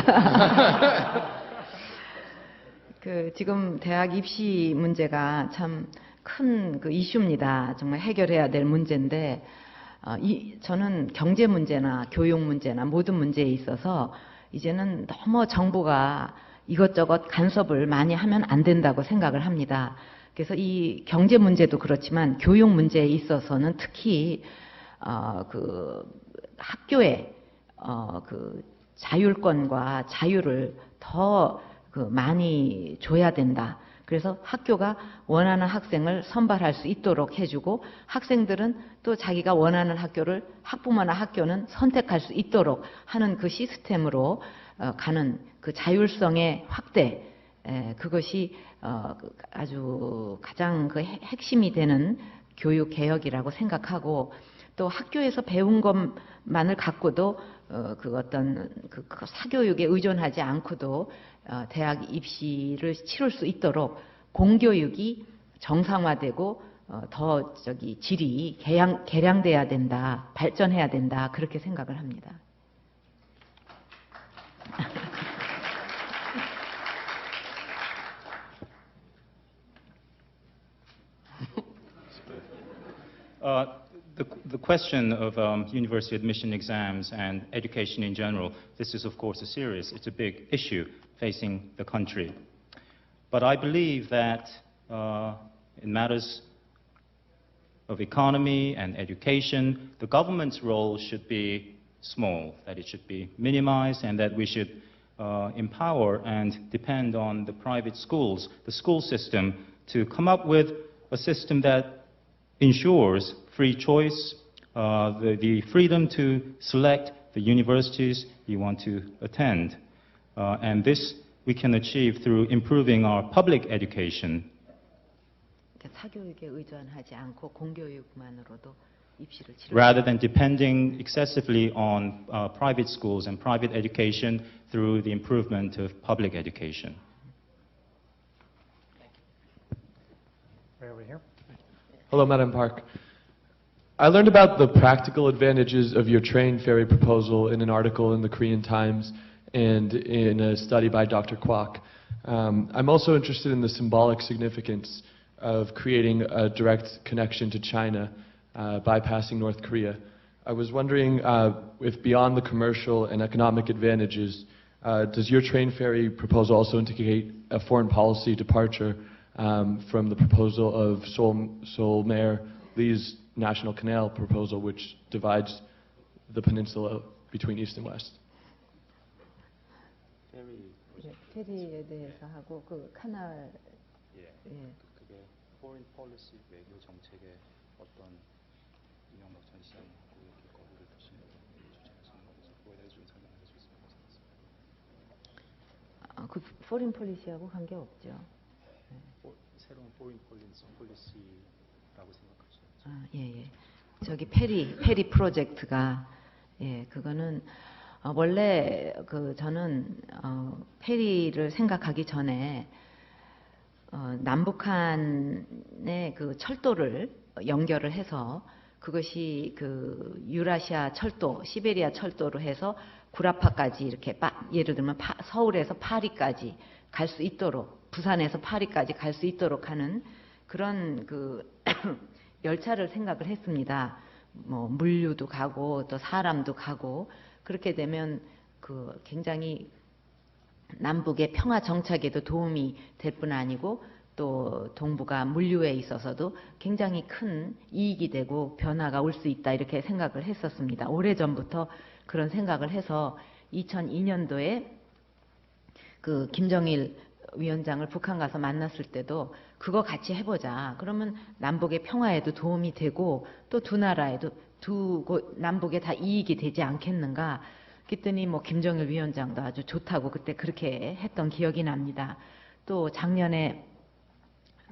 지금 대학 입시 문제가 참 큰 이슈입니다. 정말 해결해야 될 문제인데 저는 경제 문제나 교육 문제나 모든 문제에 있어서 이제는 너무 정부가 이것저것 간섭을 많이 하면 안 된다고 생각을 합니다. 그래서 이 경제 문제도 그렇지만 교육 문제에 있어서는 특히 학교에 자율권과 자유를 더 많이 줘야 된다. 그래서 학교가 원하는 학생을 선발할 수 있도록 해주고 학생들은 또 자기가 원하는 학교를 학부모나 학교는 선택할 수 있도록 하는 그 시스템으로 가는 그 자율성의 확대, 그것이 아주 가장 그 핵심이 되는 교육 개혁이라고 생각하고, 또 학교에서 배운 것만을 갖고도 어떤 사교육에 의존하지 않고도 대학 입시를 치를 수 있도록 공교육이 정상화되고 더 질이 개량돼야 된다, 발전해야 된다, 그렇게 생각을 합니다. The question of university admission exams and education in general, this is of course it's a big issue facing the country. But I believe that in matters of economy and education, the government's role should be small, that it should be minimized, and that we should empower and depend on the private schools, the school system, to come up with a system that ensures free choice, the freedom to select the universities you want to attend. And this we can achieve through improving our public education. 이렇게 사교육에 의존하지 않고 공교육만으로도 입시를 치를 rather than depending excessively on private schools and private education through the improvement of public education. Right over here. Hello, Madam Park. I learned about the practical advantages of your train ferry proposal in an article in the Korean Times and in a study by Dr. Kwok. I'm also interested in the symbolic significance of creating a direct connection to China, bypassing North Korea. I was wondering if beyond the commercial and economic advantages, does your train ferry proposal also indicate a foreign policy departure from the proposal of Seoul Mayor Lee's National Canal proposal, which divides the peninsula between east and west? 페리에 대해서 하고 그 카날 그게 foreign policy 외교 정책의 어떤 이명박 전 시장하고 이렇게 거리를 두시는 주장하시는 거죠. 그거에 대해서 좀 설명해 주셨으면 감사하겠습니다. 그 포린 폴리시하고 관계 없죠. 새로운 foreign policy라고 생각하시죠? 예. 저기 페리 프로젝트가 그거는 원래 저는 페리를 생각하기 전에 남북한의 그 철도를 연결을 해서 그것이 그 유라시아 철도, 시베리아 철도로 해서 구라파까지 이렇게 예를 들면 서울에서 파리까지 갈 수 있도록, 부산에서 파리까지 갈 수 있도록 하는 그런 그 열차를 생각을 했습니다. 뭐 물류도 가고 또 사람도 가고 그렇게 되면 그 굉장히 남북의 평화 정착에도 도움이 될 뿐 아니고 또 동북아 물류에 있어서도 굉장히 큰 이익이 되고 변화가 올 수 있다 이렇게 생각을 했었습니다. 오래전부터 그런 생각을 해서 2002년도에 그 김정일 위원장을 북한 가서 만났을 때도 그거 같이 해보자. 그러면 남북의 평화에도 도움이 되고 또 두 나라에도 남북에 다 이익이 되지 않겠는가. 그랬더니 뭐 김정일 위원장도 아주 좋다고 그때 그렇게 했던 기억이 납니다. 또 작년에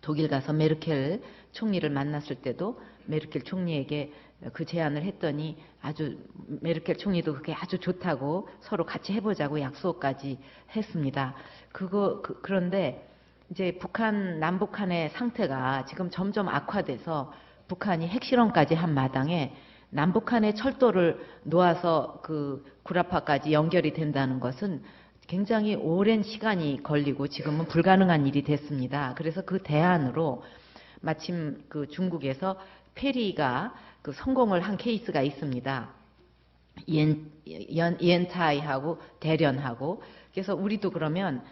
독일 가서 메르켈 총리를 만났을 때도 메르켈 총리에게 그 제안을 했더니 아주 메르켈 총리도 그게 아주 좋다고 서로 같이 해보자고 약속까지 했습니다. 그런데 이제 남북한의 상태가 지금 점점 악화돼서 북한이 핵실험까지 한 마당에 남북한의 철도를 놓아서 그 구라파까지 연결이 된다는 것은 굉장히 오랜 시간이 걸리고 지금은 불가능한 일이 됐습니다. 그래서 그 대안으로 마침 그 중국에서 페리가 그 성공을 한 케이스가 있습니다. 이엔타이하고 대련하고. 그래서 우리도 그러면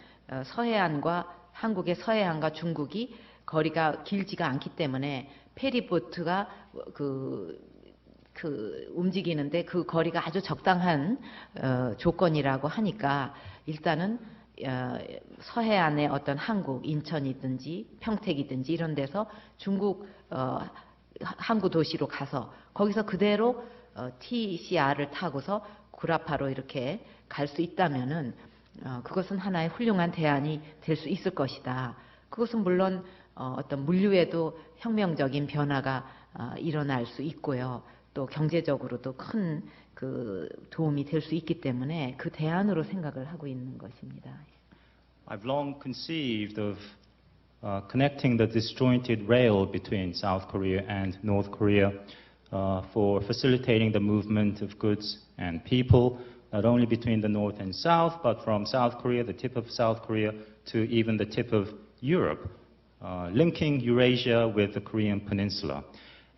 한국의 서해안과 중국이 거리가 길지가 않기 때문에 페리보트가 움직이는데 그 거리가 아주 적당한 조건이라고 하니까 일단은 서해안의 어떤 항구, 인천이든지 평택이든지 이런 데서 중국 항구 도시로 가서 거기서 그대로 TCR을 타고서 구라파로 이렇게 갈 수 있다면은 그것은 하나의 훌륭한 대안이 될 수 있을 것이다. 그것은 물론 어떤 물류에도 혁명적인 변화가 일어날 수 있고요. 또 경제적으로도 큰 그 도움이 될 수 있기 때문에 그 대안으로 생각을 하고 있는 것입니다. I've long conceived of connecting the disjointed rail between South Korea and North Korea for facilitating the movement of goods and people, not only between the North and South, but from South Korea, the tip of South Korea, to even the tip of Europe, linking Eurasia with the Korean Peninsula.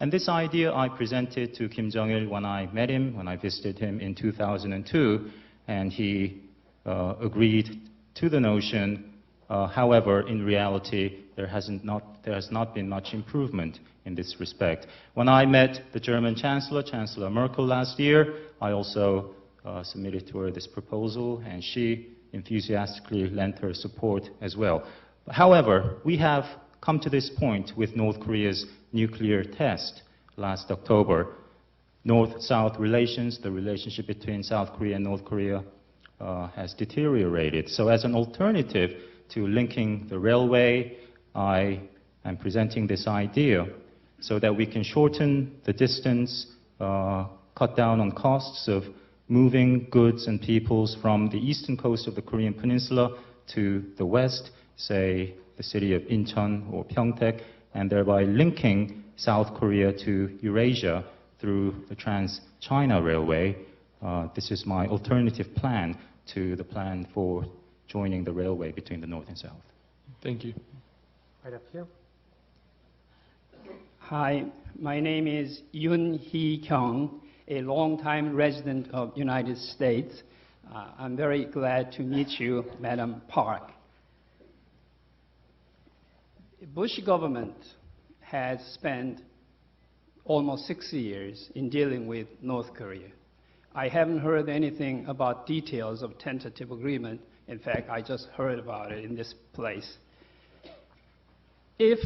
And this idea I presented to Kim Jong-il when I met him, when I visited him in 2002, and he agreed to the notion. However, in reality, there has not been much improvement in this respect. When I met the German Chancellor, Chancellor Merkel, last year, I also submitted to her this proposal, and she enthusiastically lent her support as well. However, we have come to this point with North Korea's nuclear test last October. North-South relations, the relationship between South Korea and North Korea has deteriorated. So as an alternative to linking the railway, I and presenting this idea so that we can shorten the distance, cut down on costs of moving goods and peoples from the eastern coast of the Korean peninsula to the west, say the city of Incheon or Pyeongtaek, and thereby linking South Korea to Eurasia through the Trans-China Railway. This is my alternative plan to the plan for joining the railway between the north and south. Thank you. Right up here. Hi, my name is Yoon Hee Kyung, a longtime resident of United States. I'm very glad to meet you, Madam Park. Bush government has spent almost 6 years in dealing with North Korea. I haven't heard anything about details of tentative agreement. In fact, I just heard about it in this place. If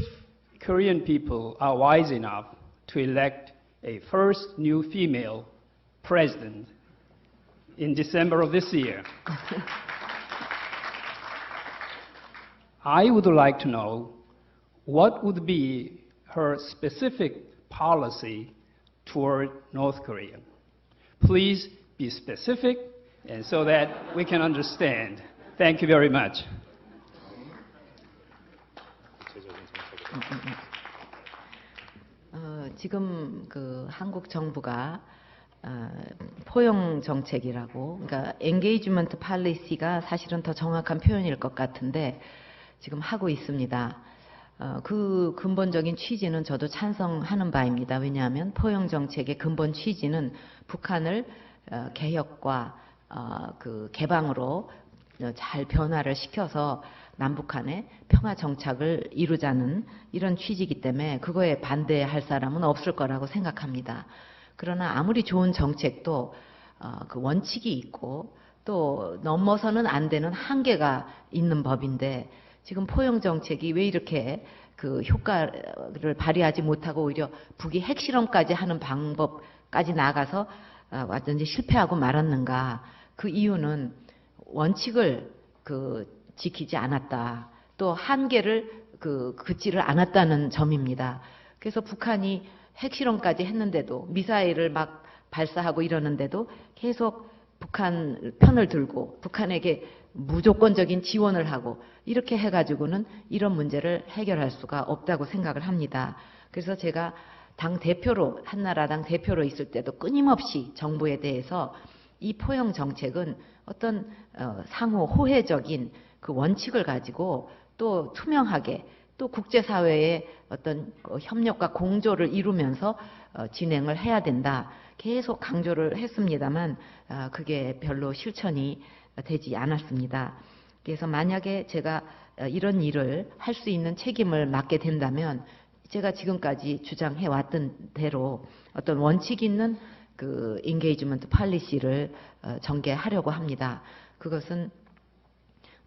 Korean people are wise enough to elect a first new female president in December of this year, I would like to know what would be her specific policy toward North Korea. Please be specific and so that we can understand. Thank you very much. 지금 그 한국 정부가 포용 정책이라고, 그러니까 engagement policy가 사실은 더 정확한 표현일 것 같은데 지금 하고 있습니다. 그 근본적인 취지는 저도 찬성하는 바입니다. 왜냐하면 포용 정책의 근본 취지는 북한을 개혁과 그 개방으로 잘 변화를 시켜서 남북한의 평화 정착을 이루자는 이런 취지이기 때문에 그거에 반대할 사람은 없을 거라고 생각합니다. 그러나 아무리 좋은 정책도 그 원칙이 있고 또 넘어서는 안 되는 한계가 있는 법인데 지금 포용 정책이 왜 이렇게 그 효과를 발휘하지 못하고 오히려 북이 핵실험까지 하는 방법까지 나가서 완전히 실패하고 말았는가? 그 이유는 원칙을 지키지 않았다. 또 한계를 긋지를 않았다는 점입니다. 그래서 북한이 핵실험까지 했는데도 미사일을 막 발사하고 이러는데도 계속 북한 편을 들고 북한에게 무조건적인 지원을 하고 이렇게 해가지고는 이런 문제를 해결할 수가 없다고 생각을 합니다. 그래서 제가 당대표로 한나라당 대표로 있을 때도 끊임없이 정부에 대해서 이 포용 정책은 어떤 상호 호혜적인 그 원칙을 가지고 또 투명하게 또 국제사회의 어떤 협력과 공조를 이루면서 진행을 해야 된다. 계속 강조를 했습니다만 그게 별로 실천이 되지 않았습니다. 그래서 만약에 제가 이런 일을 할 수 있는 책임을 맡게 된다면 제가 지금까지 주장해 왔던 대로 어떤 원칙 있는 그 인게이지먼트 팔리시를 전개하려고 합니다. 그것은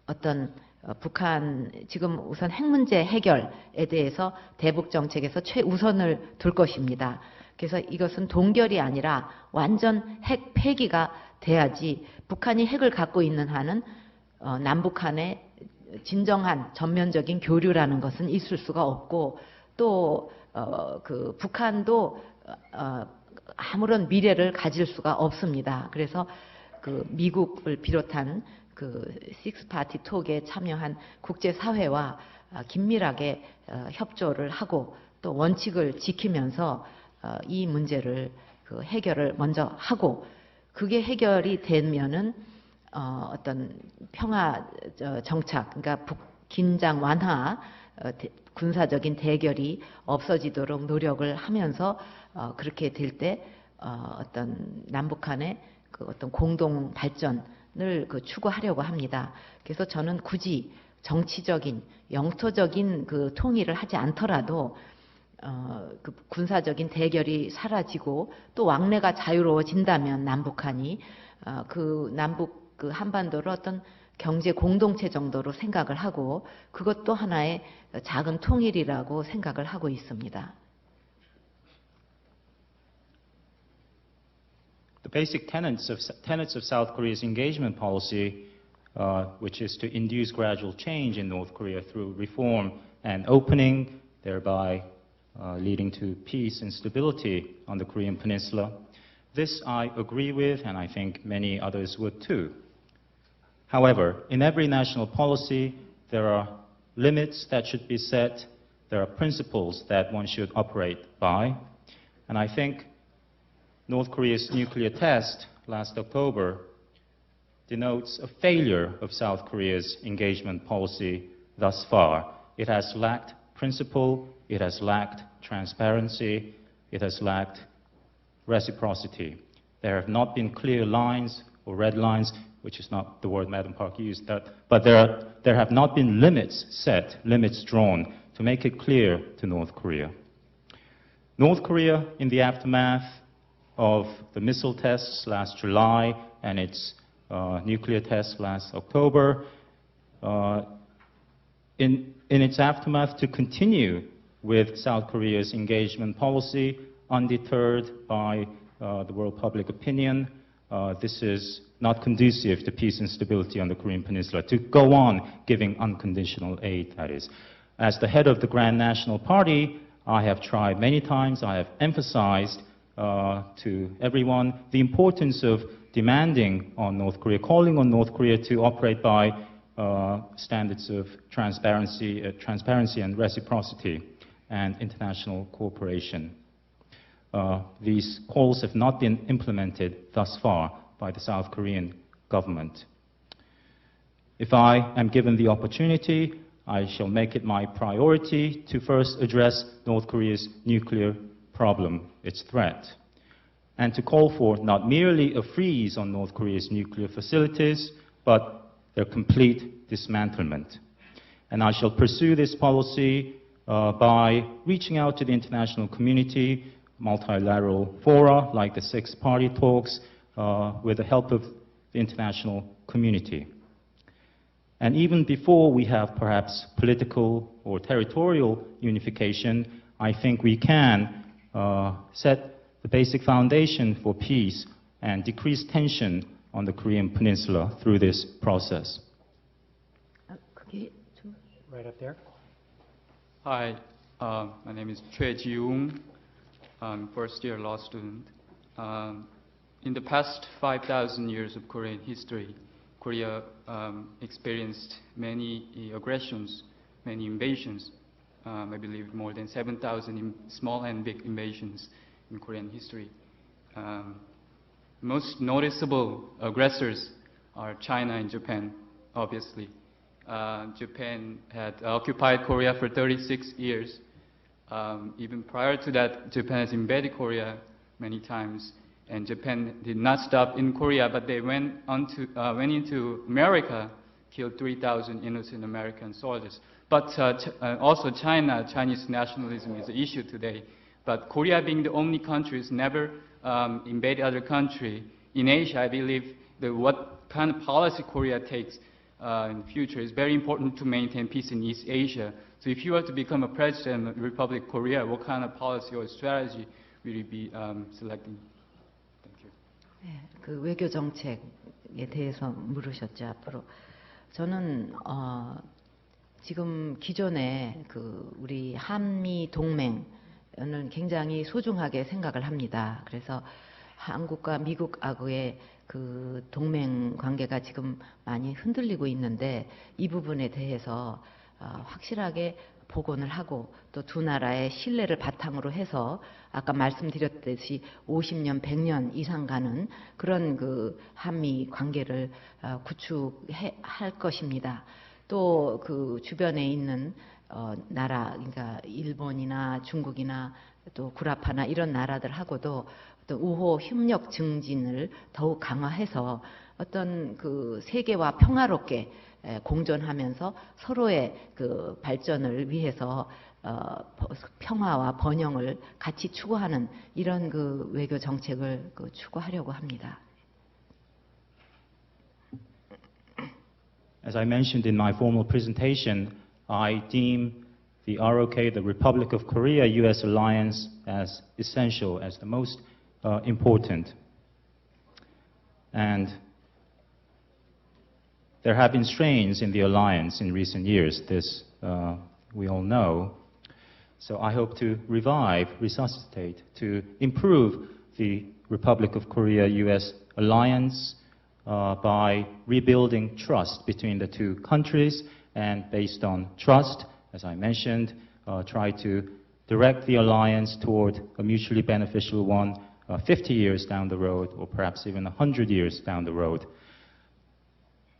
어떤 북한 지금 우선 핵 문제 해결에 대해서 대북 정책에서 최우선을 둘 것입니다. 그래서 이것은 동결이 아니라 완전 핵 폐기가 돼야지 북한이 핵을 갖고 있는 한은 남북한의 진정한 전면적인 교류라는 것은 있을 수가 없고 또 그 북한도 아무런 미래를 가질 수가 없습니다. 그래서 그 미국을 비롯한 그 식스파티 톡에 참여한 국제사회와 긴밀하게 협조를 하고 또 원칙을 지키면서 이 문제를 그 해결을 먼저 하고 그게 해결이 되면은 어떤 평화 정착, 그러니까 긴장 완화, 군사적인 대결이 없어지도록 노력을 하면서 그렇게 될 때 어떤 남북한의 그 어떤 공동 발전을 추구하려고 합니다. 그래서 저는 굳이 정치적인 영토적인 그 통일을 하지 않더라도 그 군사적인 대결이 사라지고 또 왕래가 자유로워진다면 남북한이 그 남북 그 한반도를 어떤 경제 공동체 정도로 생각을 하고 그것도 하나의 작은 통일이라고 생각을 하고 있습니다. The basic tenets of South Korea's engagement policy, which is to induce gradual change in North Korea through reform and opening, thereby leading to peace and stability on the Korean Peninsula. This I agree with, and I think many others would too. However, in every national policy, there are limits that should be set, there are principles that one should operate by, and I think North Korea's nuclear test last October denotes a failure of South Korea's engagement policy thus far. It has lacked principle, it has lacked transparency, it has lacked reciprocity. There have not been clear lines or red lines, which is not the word Madam Park used, but there have not been limits set, limits drawn to make it clear to North Korea. North Korea, in the aftermath of the missile tests last July and its nuclear tests last October, in its aftermath to continue with South Korea's engagement policy, undeterred by the world public opinion. This is not conducive to peace and stability on the Korean Peninsula, to go on giving unconditional aid, that is. As the head of the Grand National Party, I have tried many times, I have emphasized to everyone the importance of demanding on North Korea, calling on North Korea to operate by standards of transparency and reciprocity and international cooperation. These calls have not been implemented thus far by the South Korean government. If I am given the opportunity, I shall make it my priority to first address North Korea's nuclear problem, its threat, and to call for not merely a freeze on North Korea's nuclear facilities, but their complete dismantlement. And I shall pursue this policy by reaching out to the international community, multilateral fora like the Six Party Talks, with the help of the international community. And even before we have perhaps political or territorial unification, I think we can set the basic foundation for peace and decrease tension on the Korean Peninsula through this process. Right up there. Hi, my name is Choi Ji-woong. I'm first-year law student. In the past 5,000 years of Korean history, Korea experienced many aggressions, many invasions. I believe more than 7,000 small and big invasions in Korean history. Most noticeable aggressors are China and Japan, obviously. Japan had occupied Korea for 36 years. Even prior to that, Japan has invaded Korea many times. And Japan did not stop in Korea, but they went into America, killed 3,000 innocent American soldiers. But also Chinese nationalism is an issue today. But Korea being the only country who's never invaded other country, in Asia, I believe that what kind of policy Korea takes in the future is very important to maintain peace in East Asia. So if you were to become a president of the Republic of Korea, what kind of policy or strategy will you be selecting? Thank you. 네, 그 외교 정책에 대해서 물으셨죠, 앞으로. 저는 지금 기존에 우리 한미 동맹은 굉장히 소중하게 생각을 합니다. 그래서 한국과 미국하고의 그 동맹 관계가 지금 많이 흔들리고 있는데 이 부분에 대해서 확실하게 복원을 하고 또 두 나라의 신뢰를 바탕으로 해서 아까 말씀드렸듯이 50년, 100년 이상 가는 그런 그 한미 관계를 구축할 것입니다. 또 그 주변에 있는 나라, 그러니까 일본이나 중국이나 또 구라파나 이런 나라들하고도 어떤 우호 협력 증진을 더욱 강화해서 어떤 그 세계와 평화롭게 공존하면서 서로의 그 발전을 위해서 평화와 번영을 같이 추구하는 이런 그 외교 정책을 추구하려고 합니다. As I mentioned in my formal presentation, I deem the ROK, the Republic of Korea-US alliance, as essential, as the most important. And there have been strains in the alliance in recent years, this we all know. So I hope to revive, resuscitate, to improve the Republic of Korea-US alliance by rebuilding trust between the two countries, and based on trust, as I mentioned, try to direct the alliance toward a mutually beneficial one 50 years down the road, or perhaps even 100 years down the road.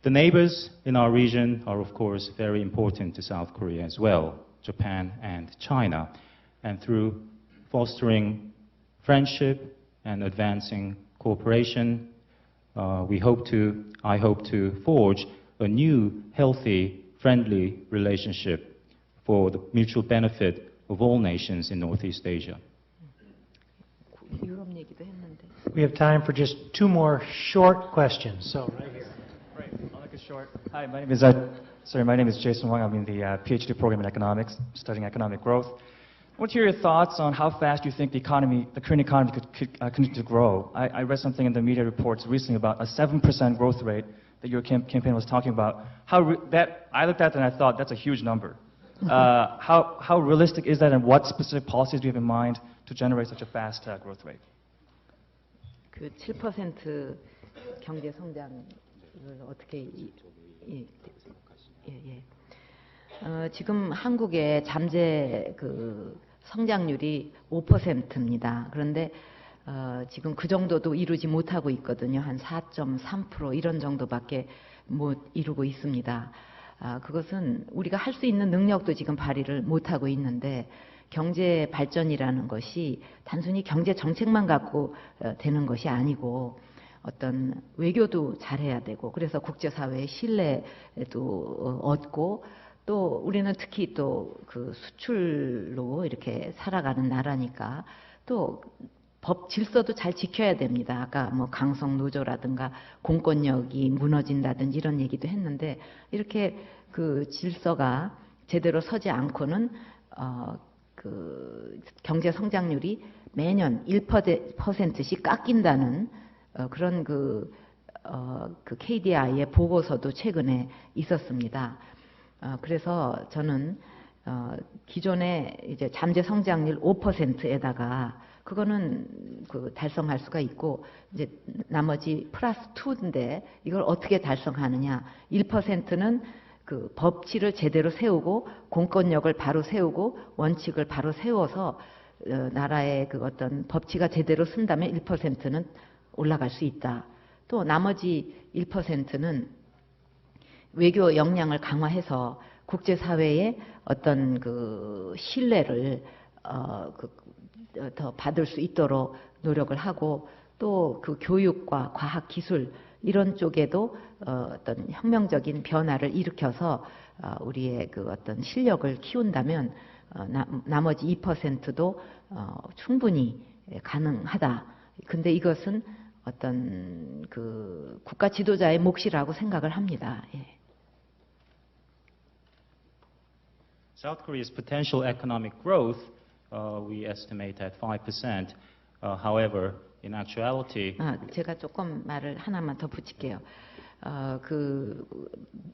The neighbors in our region are, of course, very important to South Korea as well, Japan and China. And through fostering friendship and advancing cooperation, I hope to forge a new, healthy, friendly relationship for the mutual benefit of all nations in Northeast Asia. We have time for just 2 more short questions. So right here. Right, I'll make it short. Hi, my name is Jason Wang. I'm in the PhD program in economics, studying economic growth. I want to hear your thoughts on how fast you think the Korean economy could continue to grow. I read something in the media reports recently about a 7% growth rate that your campaign was talking about. I looked at that and I thought that's a huge number. How realistic is that, and what specific policies do you have in mind to generate such a fast growth rate? 그 7% 경제 성장을 어떻게 지금 한국의 잠재 그 성장률이 5%입니다. 그런데 지금 그 정도도 이루지 못하고 있거든요. 한 4.3% 이런 정도밖에 못 이루고 있습니다. 그것은 우리가 할 수 있는 능력도 지금 발휘를 못하고 있는데, 경제 발전이라는 것이 단순히 경제 정책만 갖고 되는 것이 아니고 어떤 외교도 잘해야 되고, 그래서 국제사회의 신뢰도 얻고, 또 우리는 특히 또 그 수출로 이렇게 살아가는 나라니까 또 법 질서도 잘 지켜야 됩니다. 아까 뭐 강성 노조라든가 공권력이 무너진다든지 이런 얘기도 했는데, 이렇게 그 질서가 제대로 서지 않고는 그 경제 성장률이 매년 1%씩 깎인다는 그런 그 KDI의 보고서도 최근에 있었습니다. 그래서 저는 기존의 이제 잠재 성장률 5%에다가 그거는 그 달성할 수가 있고, 이제 나머지 플러스 2인데 이걸 어떻게 달성하느냐. 1%는 그 법치를 제대로 세우고 공권력을 바로 세우고 원칙을 바로 세워서 나라의 그 어떤 법치가 제대로 쓴다면 1%는 올라갈 수 있다. 또 나머지 1%는 외교 역량을 강화해서 국제사회의 어떤 그 신뢰를 더 받을 수 있도록 노력을 하고, 또 그 교육과 과학 기술 이런 쪽에도 어떤 혁명적인 변화를 일으켜서 우리의 그 어떤 실력을 키운다면 나머지 2%도 충분히 가능하다. 근데 이것은 어떤 그 국가 지도자의 몫이라고 생각을 합니다. 예. South Korea's potential economic growth, we estimate at 5%. However, in actuality, 제가 조금 말을 하나만 더 붙일게요. 그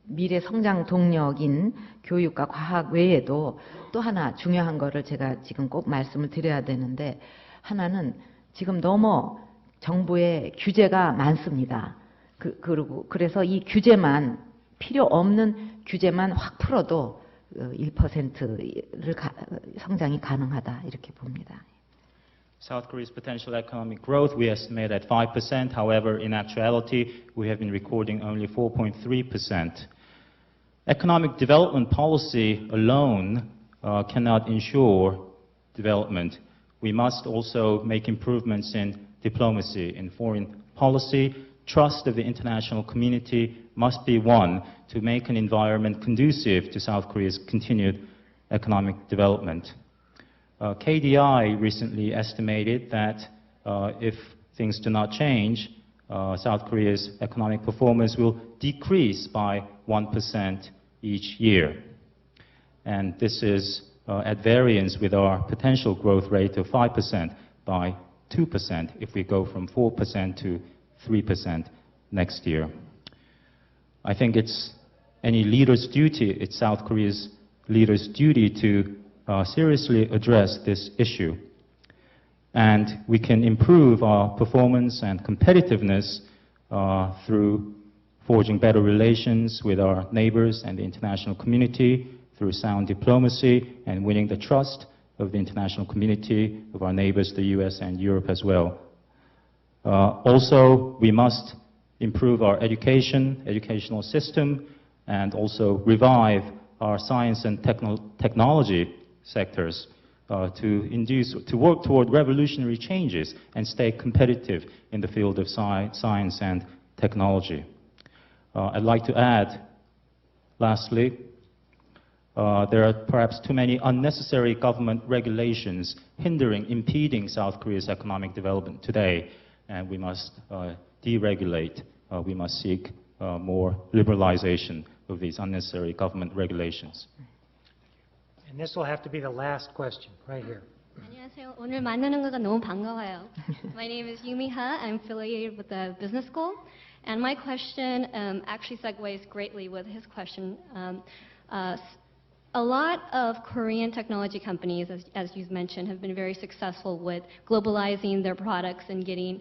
미래 성장 동력인 교육과 과학 외에도 또 하나 중요한 거를 제가 지금 꼭 말씀을 드려야 되는데, 하나는 지금 너무 정부의 규제가 많습니다. 그래서 이 규제만, 필요 없는 규제만 확 풀어도 1%를 성장이 가능하다, 이렇게 봅니다. South Korea's potential economic growth we estimate at 5%. However, in actuality, we have been recording only 4.3%. Economic development policy alone cannot ensure development. We must also make improvements in diplomacy, in foreign policy. Trust of the international community must be won to make an environment conducive to South Korea's continued economic development. KDI recently estimated that if things do not change, South Korea's economic performance will decrease by 1% each year. And this is at variance with our potential growth rate of 5% by 2% if we go from 4% to 3% next year. I think it's any leader's duty, it's South Korea's leader's duty to seriously address this issue. And we can improve our performance and competitiveness through forging better relations with our neighbors and the international community, through sound diplomacy and winning the trust of the international community, of our neighbors, the US and Europe as well. Also, we must improve our educational system, and also revive our science and technology sectors to work toward revolutionary changes and stay competitive in the field of science and technology. I'd like to add, lastly, there are perhaps too many unnecessary government regulations impeding South Korea's economic development today, and we must deregulate. We must seek more liberalization of these unnecessary government regulations. And this will have to be the last question, right here. 안녕하세요. 오늘 만나는 거가 너무 반가워요. My name is Yumi Ha. I'm affiliated with the business school. And my question actually segues greatly with his question. A lot of Korean technology companies, as you've mentioned, have been very successful with globalizing their products and getting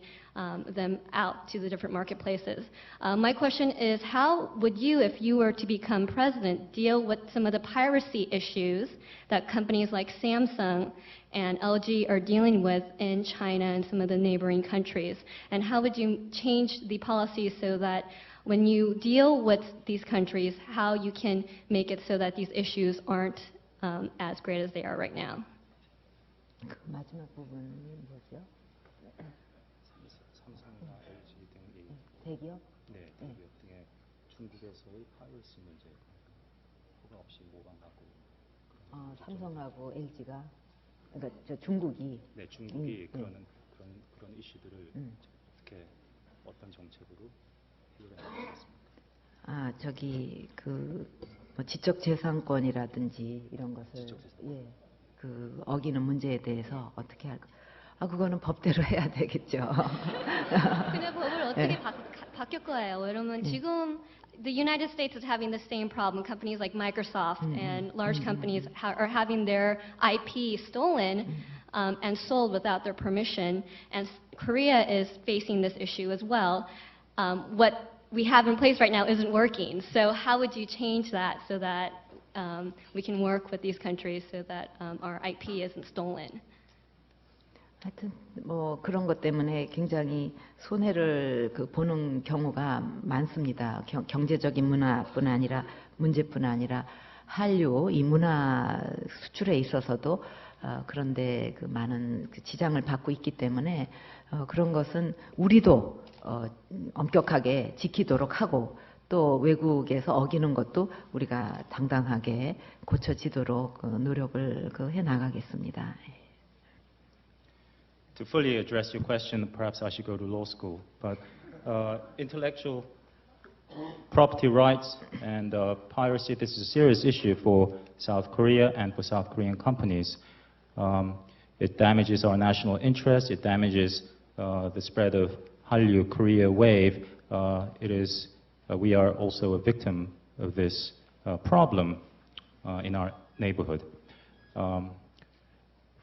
them out to the different marketplaces. My question is, how would you, if you were to become president, deal with some of the piracy issues that companies like Samsung and LG are dealing with in China and some of the neighboring countries? And how would you change the policies so that when you deal with these countries, how you can make it so that these issues aren't as great as they are right now? 그 마지막 부분이 뭐죠? 삼성과 LG 등이 대기업? 네, 대기업 등의 중국에서의 파이러시 문제 허가 없이 모방하고 삼성하고 LG가 그러니까 저 중국이 네, 중국이 그런 이슈들을 어떻게 어떤 정책으로 저기 뭐 지적재산권이라든지 이런 것을 그 어기는 문제에 대해서 어떻게 할까? 그거는 법대로 해야 되겠죠. 근데 법을 어떻게 바뀔 거예요? 왜냐면 지금 the United States is having the same problem. Companies like Microsoft and large companies are having their IP stolen and sold without their permission, and Korea is facing this issue as well. What we have in place right now isn't working. So how would you change that so that we can work with these countries so that our IP isn't stolen? 하여튼 뭐 그런 것 때문에 굉장히 손해를 보는 경우가 많습니다. 경제적인 문제뿐 아니라 한류 이 문화 수출에 있어서도 그런데 많은 지장을 받고 있기 때문에 그런 것은 우리도 엄격하게 지키도록 하고 또 외국에서 어기는 것도 우리가 당당하게 고쳐지도록 노력을 해 나가겠습니다. To fully address your question, perhaps I should go to law school. But intellectual property rights and piracy, this is a serious issue for South Korea and for South Korean companies. It damages our national interest. It damages the spread of Hallyu Korea wave. We are also a victim of this problem in our neighborhood.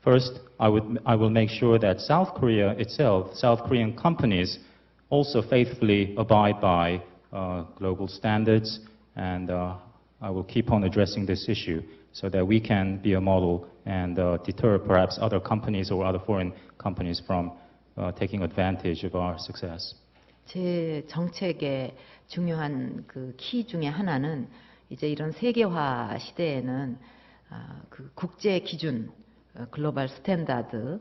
First, I will make sure that South Korea itself, South Korean companies, also faithfully abide by global standards, and I will keep on addressing this issue so that we can be a model and deter perhaps other companies or other foreign companies from taking advantage of our success. 제 정책의 중요한 키 중에 하나는 이제 이런 세계화 시대에는 국제 기준 글로벌 스탠다드의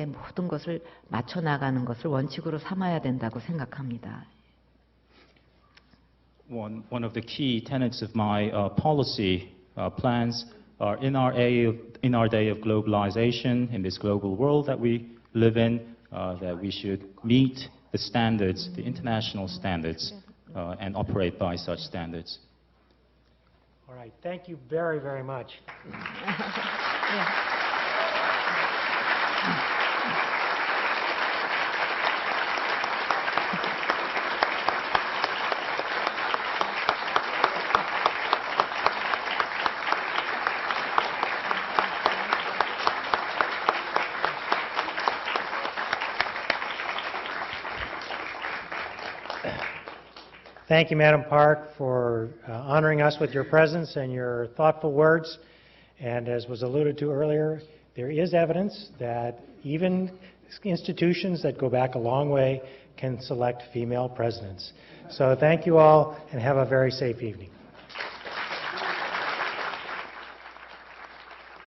모든 것을 맞춰 나가는 것을 원칙으로 삼아야 된다고 생각합니다. One of the key tenets of my policy plans are in our day of globalization, in this global world that we live in, that we should meet the standards, the international standards, and operate by such standards. All right, thank you very, very much. Thank you, Madam Park, for honoring us with your presence and your thoughtful words. And as was alluded to earlier, there is evidence that even institutions that go back a long way can select female presidents. So thank you all, and have a very safe evening.